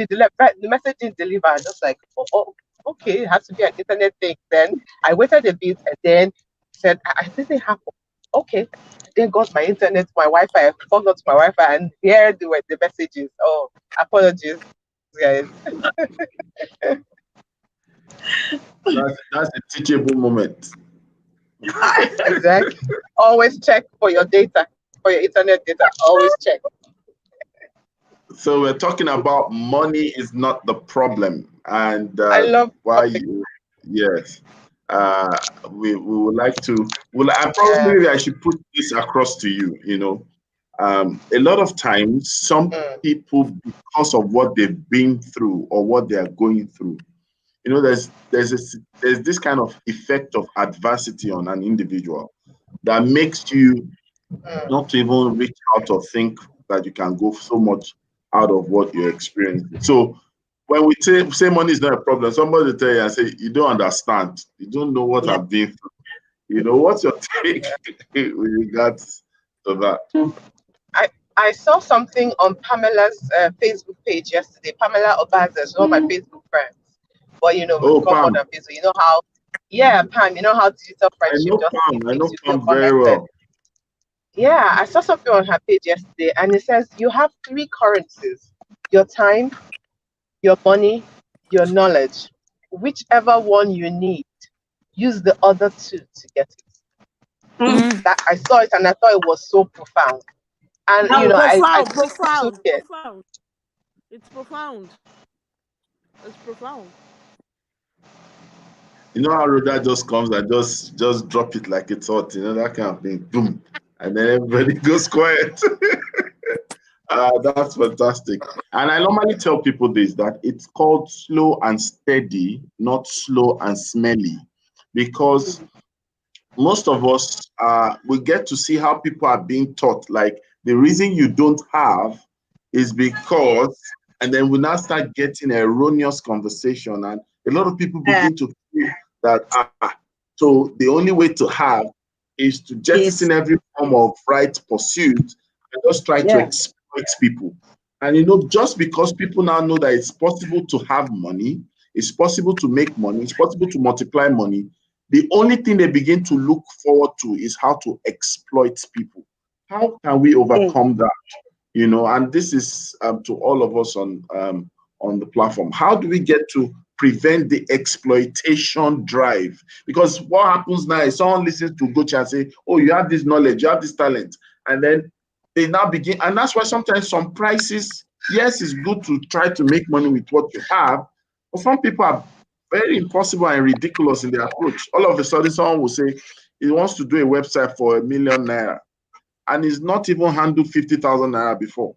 message didn't deliver. I was just like, oh, okay, it has to be an internet thing. Then I waited a bit and then said, I didn't have, okay. Then got my internet, my Wi-Fi, I forgot my Wi-Fi, and here were the messages. Oh, apologies, guys. That's a teachable moment. Exactly. Always check for your data, for your internet data. Always check. So we're talking about money is not the problem, and I love why topic. yes, we would like to. Well, I Yeah. probably I should put this across to you. A lot of times, some people, because of what they've been through or what they are going through, there's this kind of effect of adversity on an individual that makes you not to even reach out or think that you can go so much out of what you're experiencing. So when we say money is not a problem, somebody will tell you and say, you don't understand. You don't know what I've been through. What's your take with regards to that? I saw something on Pamela's Facebook page yesterday. Pamela Obaza is one of my Facebook friends. But we've got more Pam. than Facebook. You know how, yeah, Pam, you know how digital friendship just I know makes you feel Pam very connected. well. Yeah, I saw something on her page yesterday, and it says you have three currencies: your time, your money, your knowledge. whichever one you need, use the other two to get it. That I saw it and I thought it was so profound. And That you was know, I Profound, took profound, it. profound. It's profound. It's profound. You know how Rhoda just comes and just drop it like it's hot, that kind of thing, boom, and then everybody goes quiet. That's fantastic. And I normally tell people this, that it's called slow and steady, not slow and smelly, because most of us we get to see how people are being taught. Like the reason you don't have is because, and then we now start getting erroneous conversation, and a lot of people begin to feel that so the only way to have is to jettison every form of right pursuit and just try to exploit people. And just because people now know that it's possible to have money, it's possible to make money, it's possible to multiply money, the only thing they begin to look forward to is how to exploit people. How can we overcome that? And this is to all of us on the platform. How do we get to prevent the exploitation drive? Because what happens now is someone listens to Gochi and say, "Oh, you have this knowledge, you have this talent," and then they now begin. And that's why sometimes some prices, yes, it's good to try to make money with what you have, but some people are very impossible and ridiculous in their approach. All of a sudden, someone will say he wants to do a website for ₦1,000,000 and he's not even handled 50,000 naira before.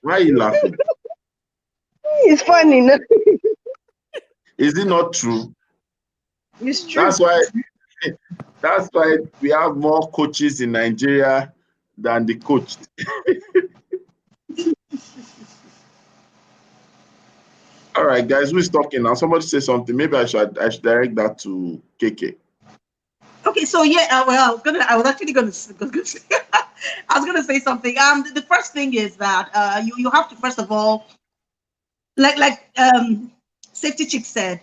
Why are you laughing? It's funny, no? Is it not true? It's true. That's why we have more coaches in Nigeria than the coached. All right, guys, who's talking now? Somebody say something. Maybe I should direct that to KK. Okay, so well, I was actually gonna say, I was gonna say something. The first thing is that you have to, first of all, like Safety Chick said,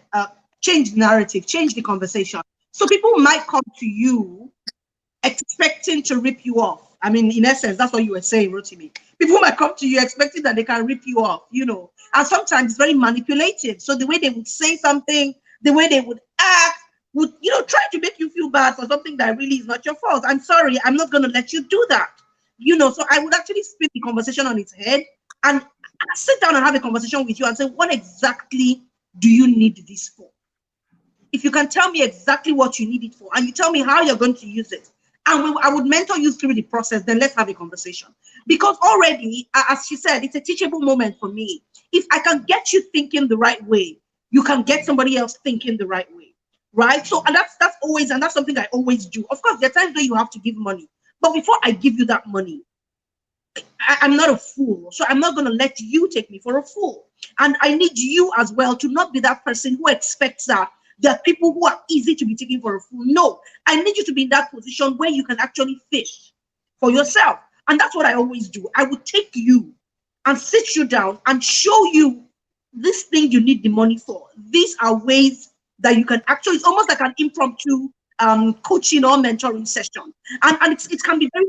change the narrative, change the conversation. So people might come to you expecting to rip you off. I mean, in essence, that's what you were saying, Rotimi. People might come to you expecting that they can rip you off, and sometimes it's very manipulative. So the way they would say something, the way they would act, would try to make you feel bad for something that really is not your fault. I'm sorry, I'm not going to let you do that. So I would actually spin the conversation on its head and sit down and have a conversation with you and say, what exactly do you need this for? If you can tell me exactly what you need it for, and you tell me how you're going to use it, and I would mentor you through the process, then let's have a conversation. Because already, as she said, it's a teachable moment for me. If I can get you thinking the right way, you can get somebody else thinking the right way, right? So, and that's always, and that's something I always do. Of course, there are times where you have to give money, but before I give you that money, I'm not a fool, so I'm not going to let you take me for a fool. And I need you as well to not be that person who expects that there are people who are easy to be taken for a fool. No, I need you to be in that position where you can actually fish for yourself. And that's what I always do. I would take you and sit you down and show you this thing you need the money for. These are ways that you can actually, it's almost like an impromptu coaching or mentoring session. And it can be very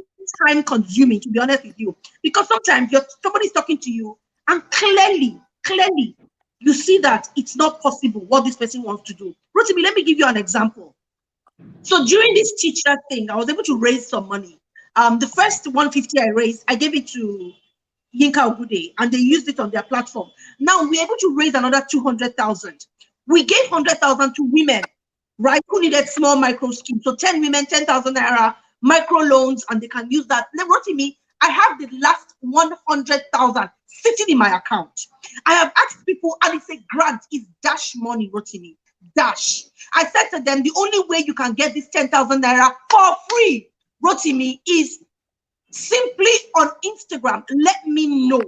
time consuming, to be honest with you, because sometimes somebody's talking to you and clearly you see that it's not possible what this person wants to do. Rotimi, let me give you an example. So during this teacher thing, I was able to raise some money. The first 150 I raised, I gave it to Yinka Ogude, and they used it on their platform. Now we're able to raise another 200,000. We gave 100,000 to women, right, who needed small micro schemes. So 10 women, 10,000 naira micro loans, and they can use that. Then Rotimi, I have the last 100,000 sitting in my account. I have asked people, and it's a grant, it's dash money, Rotimi, dash. I said to them, the only way you can get this 10,000 naira for free, Rotimi, is simply on Instagram. Let me know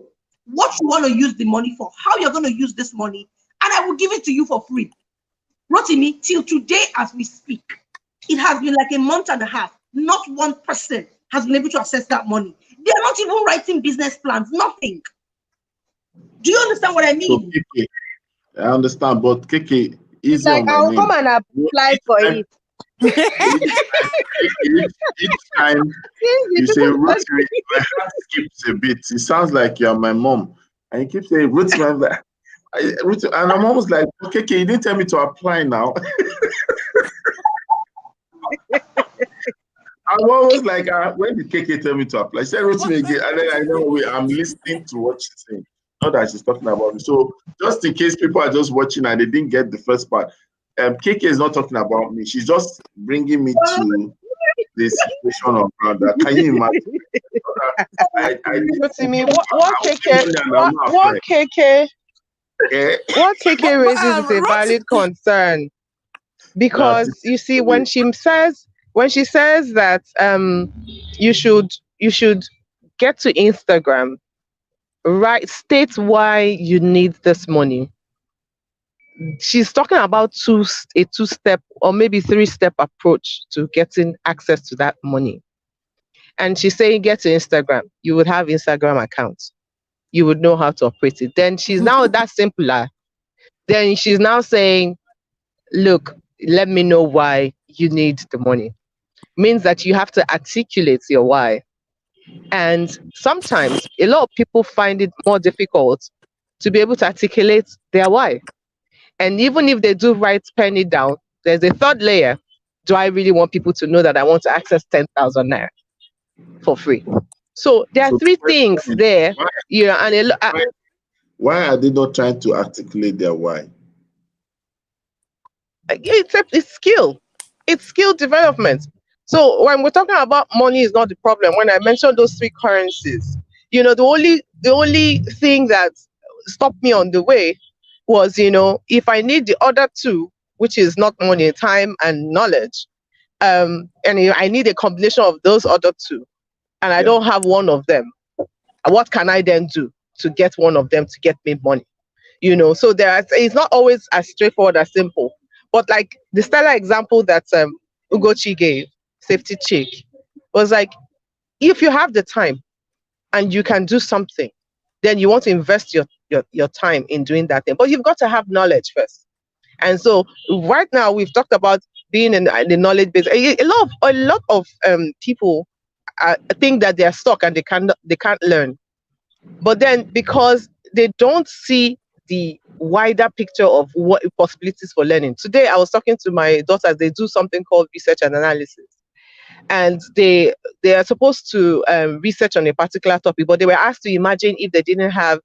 what you want to use the money for, how you're going to use this money, and I will give it to you for free. Rotimi, till today as we speak, it has been like a month and a half. Not one person has been able to access that money. They are not even writing business plans, nothing. Do you understand what I mean? So, KK, I understand, but KK, It's easy like on my I'll name. come and apply for it. Each time you say Rotary, my heart skips a bit. It sounds like you're my mom. And you keep saying Rotary, I'm like, Rotary, and I'm almost like, okay, you didn't tell me to apply now. I'm always like, when did KK tell me to apply? She said Rotary again. And then I know I'm listening to what she's saying. Not that she's talking about me. So just in case people are just watching and they didn't get the first part, KK is not talking about me. She's just bringing me to the situation of that. Can you imagine? Rotimi, what KK raises is a valid concern, because you see, when she says that you should get to Instagram, right, state why you need this money. She's talking about a two-step or maybe three-step approach to getting access to that money. And she's saying, get to Instagram. You would have Instagram accounts. You would know how to operate it. Then she's now that simpler. Then she's now saying, look, let me know why you need the money. Means that you have to articulate your why. And sometimes a lot of people find it more difficult to be able to articulate their why. And even if they do write pen it down, there's a third layer. Do I really want people to know that I want to access 10,000 naira for free? So there are three things there. Why are they not trying to articulate their why? It's skill. It's skill development. So when we're talking about money is not the problem. When I mentioned those three currencies, the only thing that stopped me on the way was, if I need the other two, which is not money, time and knowledge, and I need a combination of those other two, and I don't have one of them, what can I then do to get one of them to get me money? So it's not always as straightforward as simple. But like the stellar example that Ugochi gave, Safety Chick, was like, if you have the time and you can do something, then you want to invest your time in doing that thing. But you've got to have knowledge first. And so right now we've talked about being in the knowledge base. A lot of people think that they're stuck and they can't learn. But then because they don't see the wider picture of what possibilities for learning. Today I was talking to my daughters. They do something called research and analysis. And they are supposed to research on a particular topic, but they were asked to imagine if they didn't have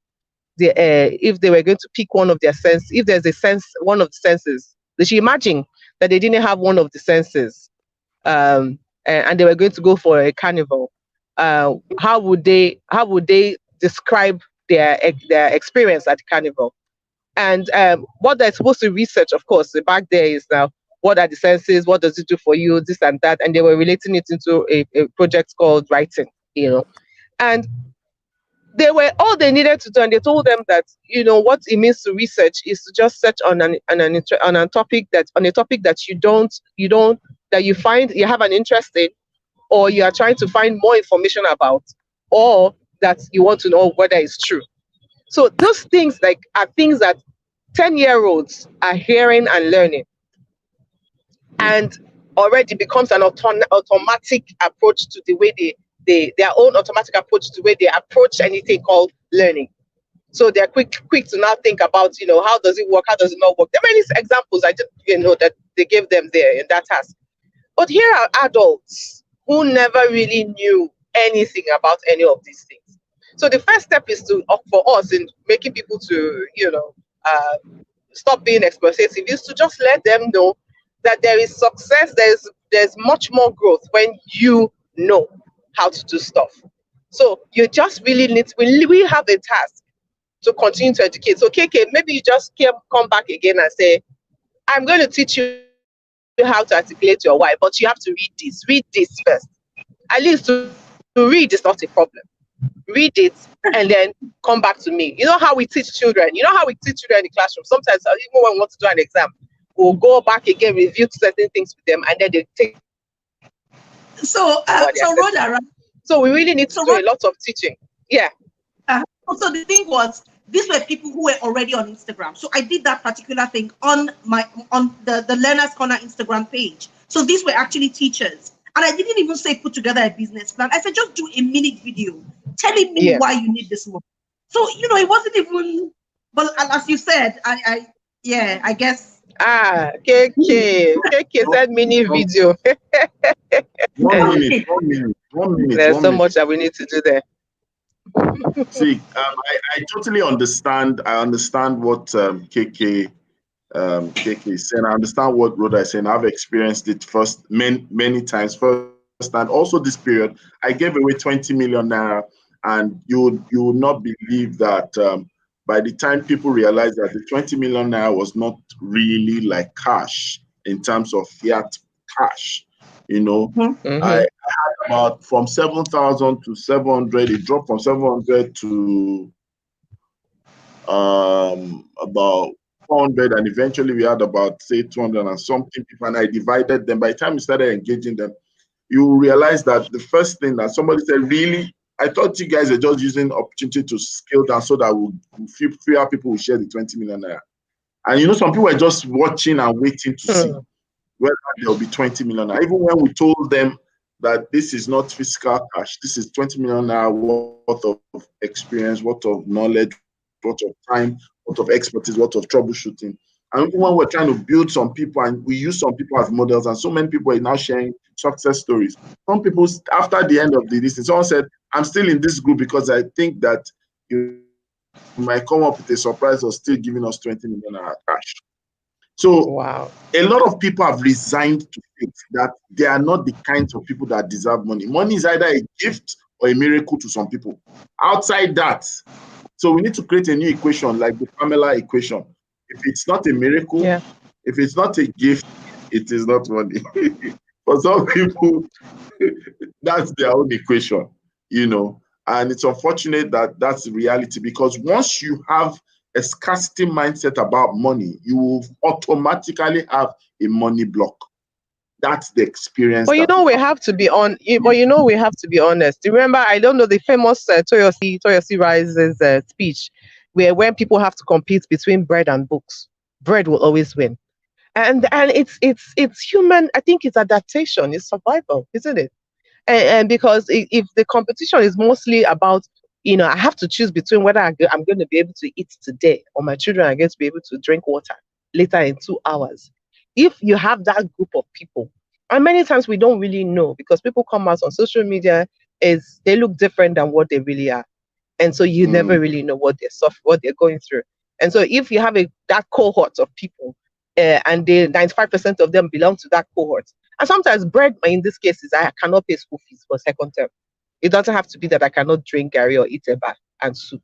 if they were going to pick one of their senses, if there's one of the senses, they should imagine that they didn't have one of the senses, and they were going to go for a carnival. How would they describe their experience at the carnival? And what they're supposed to research, of course, back there is now, what are the senses? What does it do for you? This and that. And they were relating it into a project called writing, And all they needed to do, and they told them that, what it means to research is to just search on a topic that you find you have an interest in, or you are trying to find more information about, or that you want to know whether it's true. So those things are things that 10-year-olds are hearing and learning, and already becomes an automatic approach to the way their own automatic approach to the way they approach anything called learning. So they're quick to now think about, how does it work? How does it not work? There are many examples that they gave them there in that task. But here are adults who never really knew anything about any of these things. So the first step is for us in making people to, stop being exploitative, is to just let them know that there is success, there's much more growth when you know how to do stuff. So you just really need we have a task to continue to educate. So KK, maybe you just come back again and say, I'm going to teach you how to articulate your why, but you have to read this first. At least to read is not a problem. Read it and then come back to me. You know how we teach children? You know how we teach children in the classroom? Sometimes even when we want to do an exam, we'll go back again, review certain things with them, and then they take. So Rhoda, right? So we really need to do a lot of teaching. Yeah. So the thing was, these were people who were already on Instagram. So I did that particular thing on the Learner's Corner Instagram page. So these were actually teachers. And I didn't even say put together a business plan. I said, just do a minute video telling me Yeah. why you need this money. So, it wasn't even, but as you said, I guess. KK said mini video. One One minute, minute. 1 minute, 1 minute, There's one so minute. much that we need to do there. See, I totally understand. I understand what KK is saying. I understand what Rhoda is saying. I've experienced it many times. First, and also this period, I gave away 20 million naira, and you would not believe that by the time people realized that the 20 million naira was not really like cash in terms of fiat cash, I about from 7,000 to 700. It dropped from 700 to about 400, and eventually we had about say 200 and something people. And I divided them. By the time we started engaging them, you realize that the first thing that somebody said, really, I thought you guys are just using opportunity to scale down so that fewer people will share the 20 million naira. And some people were just watching and waiting to see whether there will be 20 million naira. Even when we told them that this is not physical cash, this is 20 million naira worth of experience, worth of knowledge, worth of time, worth of expertise, worth of troubleshooting. And even when we're trying to build some people and we use some people as models, and so many people are now sharing success stories. Some people, after the end of this, someone said, I'm still in this group because I think that you might come up with a surprise of still giving us 20 million naira cash. So Wow. a lot of people have resigned to it that they are not the kinds of people that deserve money. Money is either a gift or a miracle to some people. Outside that, so we need to create a new equation like the Pamela equation. If it's not a miracle, if it's not a gift, it is not money. For some people, that's their own equation, And it's unfortunate that that's the reality, because once you have a scarcity mindset about money, you will automatically have a money block. That's the experience. But we have to be on. But we have to be honest. Remember, I don't know the famous Toyosi Rise's speech, where when people have to compete between bread and books, bread will always win. And it's human. I think it's adaptation, it's survival, isn't it? And because if the competition is mostly about, I have to choose between whether I'm going to be able to eat today or my children are going to be able to drink water later in 2 hours. If you have that group of people, and many times we don't really know because people come out on social media they look different than what they really are. And so you never really know what they're going through. And so if you have that cohort of people, and 95% of them belong to that cohort, and sometimes bread, in this case, is I cannot pay school fees for second term. It doesn't have to be that I cannot drink gari or eat eba and soup.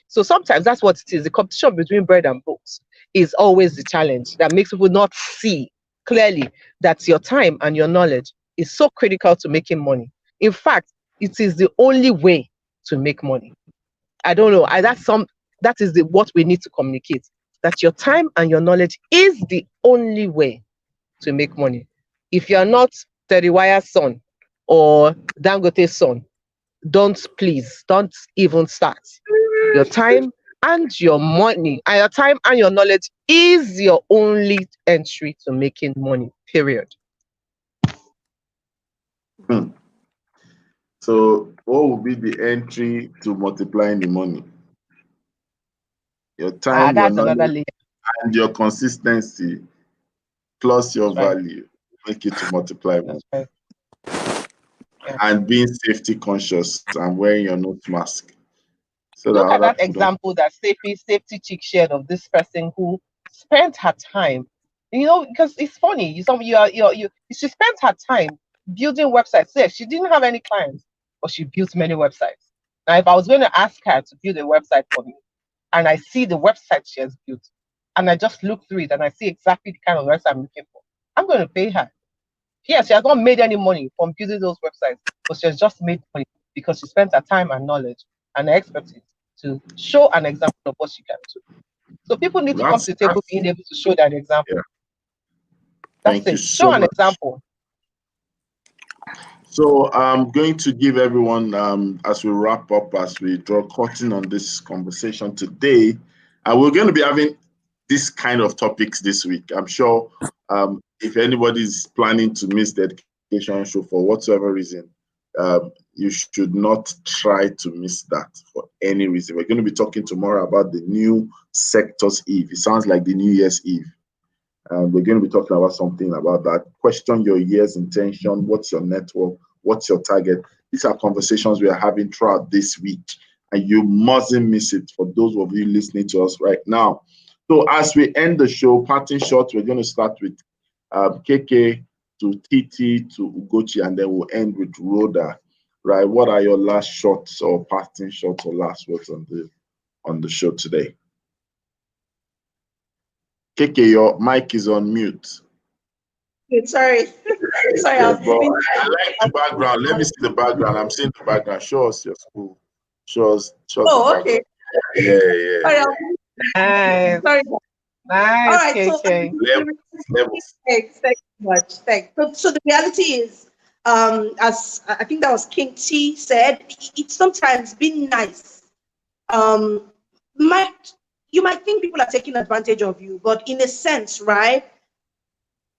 So sometimes that's what it is. The competition between bread and books is always the challenge that makes people not see clearly that your time and your knowledge is so critical to making money. In fact, it is the only way to make money. I don't know. That is what we need to communicate. That your time and your knowledge is the only way to make money. If you're not Teriwaya's son or Dangote's son, don't even start. Your time and your money, and your time and your knowledge is your only entry to making money, period. So what would be the entry to multiplying the money? Your time, your That's another knowledge, layer. and your consistency plus your That's right. value make it to multiply money. That's right. Yeah. And being safety conscious and wearing your nose mask. So Look at that people example that safety chick shared of this person who spent her time, because it's funny. She spent her time building websites. Yes, she didn't have any clients, but she built many websites. Now, if I was going to ask her to build a website for me, and I see the website she has built, and I just look through it and I see exactly the kind of website I'm looking for, I'm going to pay her. Yes, she has not made any money from building those websites, but she has just made money because she spent her time and knowledge and expertise to show an example of what she can do. So people need to come to the table being able to show that example. Yeah. That's Thank you it. so Show an much. example. So I'm going to give everyone, as we wrap up, as we draw curtain on this conversation today, we're going to be having this kind of topics this week. I'm sure if anybody is planning to miss the education show for whatsoever reason, you should not try to miss that for any reason. We're going to be talking tomorrow about the new sector's Eve. It sounds like the New Year's Eve. And we're going to be talking about something about that. Question your year's intention. What's your network? What's your target? These are conversations we are having throughout this week, and you mustn't miss it for those of you listening to us right now. So as we end the show, parting shots, we're going to start with KK to TT to Ugochi, and then we'll end with Rhoda. Right? What are your last shots or parting shots or last words on the show today? KK, your mic is on mute. Sorry. Sorry, I was moving. I like the background. Let me see the background. I'm seeing the background. Show us your school. Show us Oh, okay. Yeah. Nice. Sorry. Nice, All right, so KK. Levels. thanks much. Thanks. So the reality is, as I think that was King T said, it's sometimes been nice. You might think people are taking advantage of you, but in a sense, right?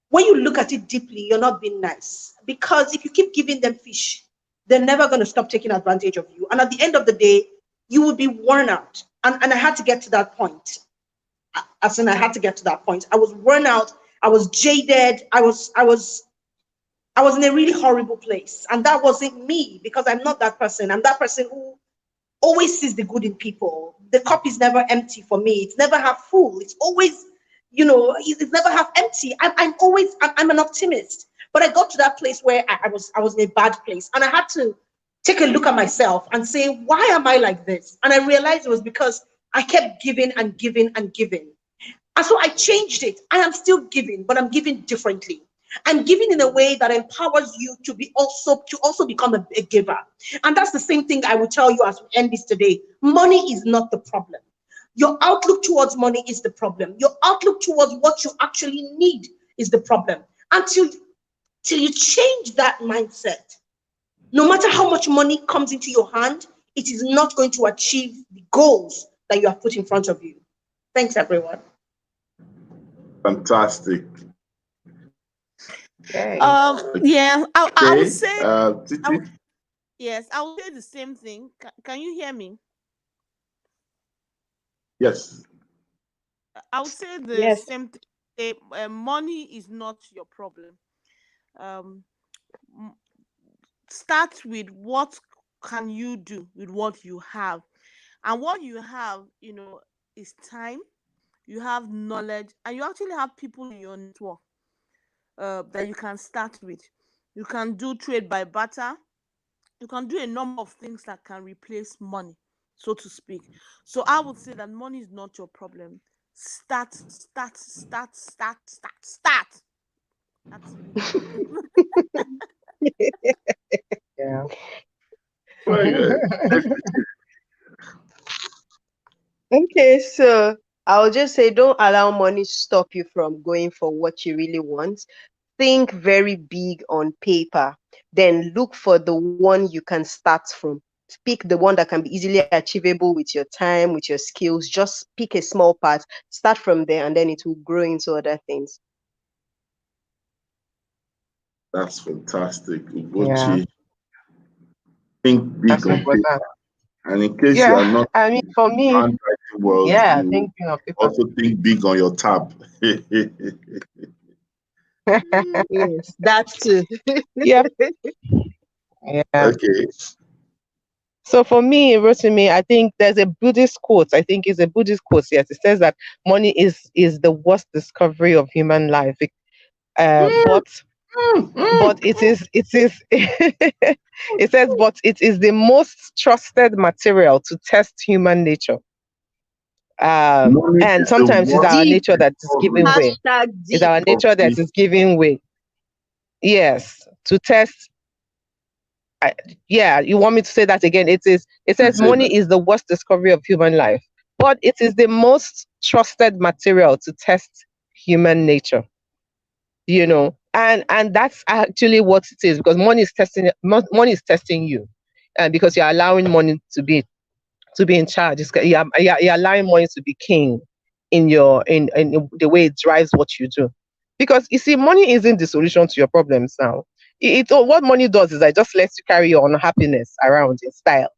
When you look at it deeply, you're not being nice, because if you keep giving them fish, they're never going to stop taking advantage of you. And at the end of the day, you will be worn out. And I had to get to that point. As in, I had to get to that point. I was worn out. I was jaded. I was in a really horrible place. And that wasn't me, because I'm not that person. I'm that person who always sees the good in people. The cup is never empty for me. It's never half full. It's always, it's never half empty. I'm an optimist. But I got to that place where I was in a bad place, and I had to take a look at myself and say, why am I like this? And I realized it was because I kept giving and giving and giving. And so I changed it. I am still giving, but I'm giving differently. I'm giving in a way that empowers you to also become a giver. And that's the same thing I will tell you as we end this today. Money is not the problem. Your outlook towards money is the problem. Your outlook towards what you actually need is the problem. Until you change that mindset, no matter how much money comes into your hand, it is not going to achieve the goals that you have put in front of you. Thanks, everyone. Fantastic. Okay. Yeah, I would say, Titi? yes, I would say the same thing. Can you hear me? Yes. I would say the Yes. same thing. Money is not your problem. Um, m- Start with what can you do with what you have, and what you have, is time. You have knowledge, and you actually have people in your network that you can start with. You can do trade by barter. You can do a number of things that can replace money, so to speak. So I would say that money is not your problem. Start, start, start, start, start, start. That's it. Yeah. Very good. Okay, so I'll just say don't allow money stop you from going for what you really want. Think very big on paper, then look for the one you can start from. Pick the one that can be easily achievable with your time, with your skills. Just pick a small part, start from there, and then it will grow into other things. That's fantastic. Yeah. Ugochi, think big That's on important. paper. And in case you are Yeah. not I mean, in for the me, handwriting world, yeah, you thinking of people. also think big on your tab. Yes, that's too. Yep. Yeah. Okay. So for me, Rotimi, I think there's a Buddhist quote. I think it's a Buddhist quote. Yes, it says that money is the worst discovery of human life. Mm, But it is it says, but it is the most trusted material to test human nature. Money And is the sometimes it's worst our Deep. nature that is giving discovery way. Hashtag It's deep. our of nature that the is giving way. Yes, to test. I, yeah, you want me to say that again? It is. It you says said money that. is the worst discovery of human life, but it is the most trusted material to test human nature. And that's actually what it is, because money is testing you, and because you're allowing money to be in charge. You're allowing money to be king in the way it drives what you do. Because you see, money isn't the solution to your problems now. What money does is it just lets you carry your unhappiness around in style.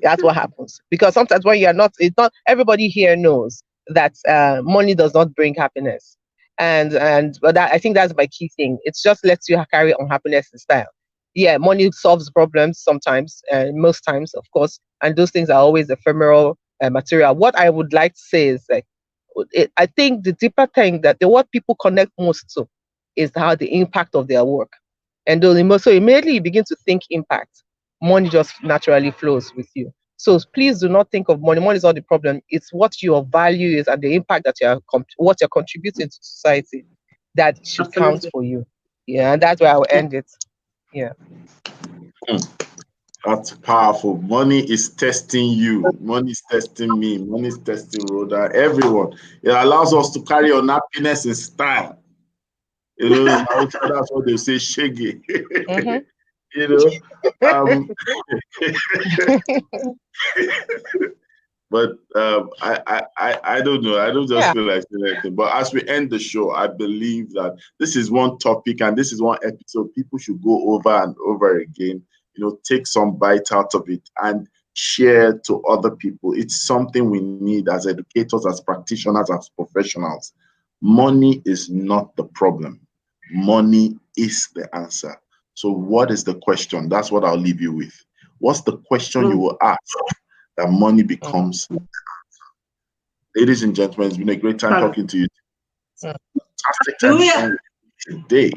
That's what happens. Because sometimes when you're not, it's not everybody here knows that money does not bring happiness. But I think that's my key thing. It just lets you carry unhappiness in style. Yeah, money solves problems sometimes, and most times, of course, and those things are always ephemeral material. What I would like to say is like, I think the deeper thing that what people connect most to is how the impact of their work, and so immediately you begin to think impact, money just naturally flows with you. So please do not think of money. Money is not the problem. It's what your value is and the impact that what you're contributing to society that should count Absolutely. for you. Yeah, and that's where I'll end it. Yeah. That's powerful. Money is testing you. Money is testing me. Money is testing Rhoda. Everyone. It allows us to carry on happiness in style. You know, that's what they say, shaggy. Mm-hmm. You know, but I don't know. I don't just Yeah. feel like saying anything. But as we end the show, I believe that this is one topic and this is one episode people should go over and over again. You know, take some bite out of it and share to other people. It's something we need as educators, as practitioners, as professionals. Money is not the problem. Money is the answer. So, what is the question? That's what I'll leave you with. What's the question you will ask that money becomes? Ladies and gentlemen, it's been a great time talking to you. Fantastic time Hallelujah. today.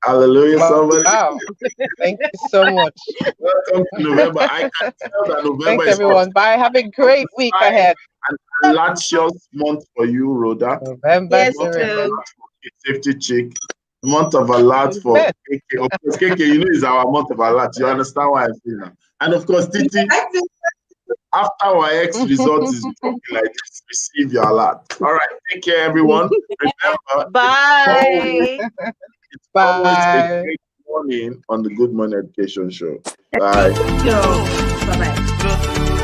Hallelujah, somebody. Wow. Thank you so much. Welcome to November. I can tell that November Thanks, is everyone. Bye. Have a great week ahead. a luscious month for you, Rhoda. November. Yes, Month of sir. alert for Safety Chick. Month of alert for Amen. KK. Of course, KK, you know, is our month of alert. You understand why I'm saying that. And of course, Titi, after our X result is dropping like this, receive your alert. All right, take care, everyone. Remember, Bye. it's always a Bye. great morning on the Good Morning Education Show. Bye. Bye bye.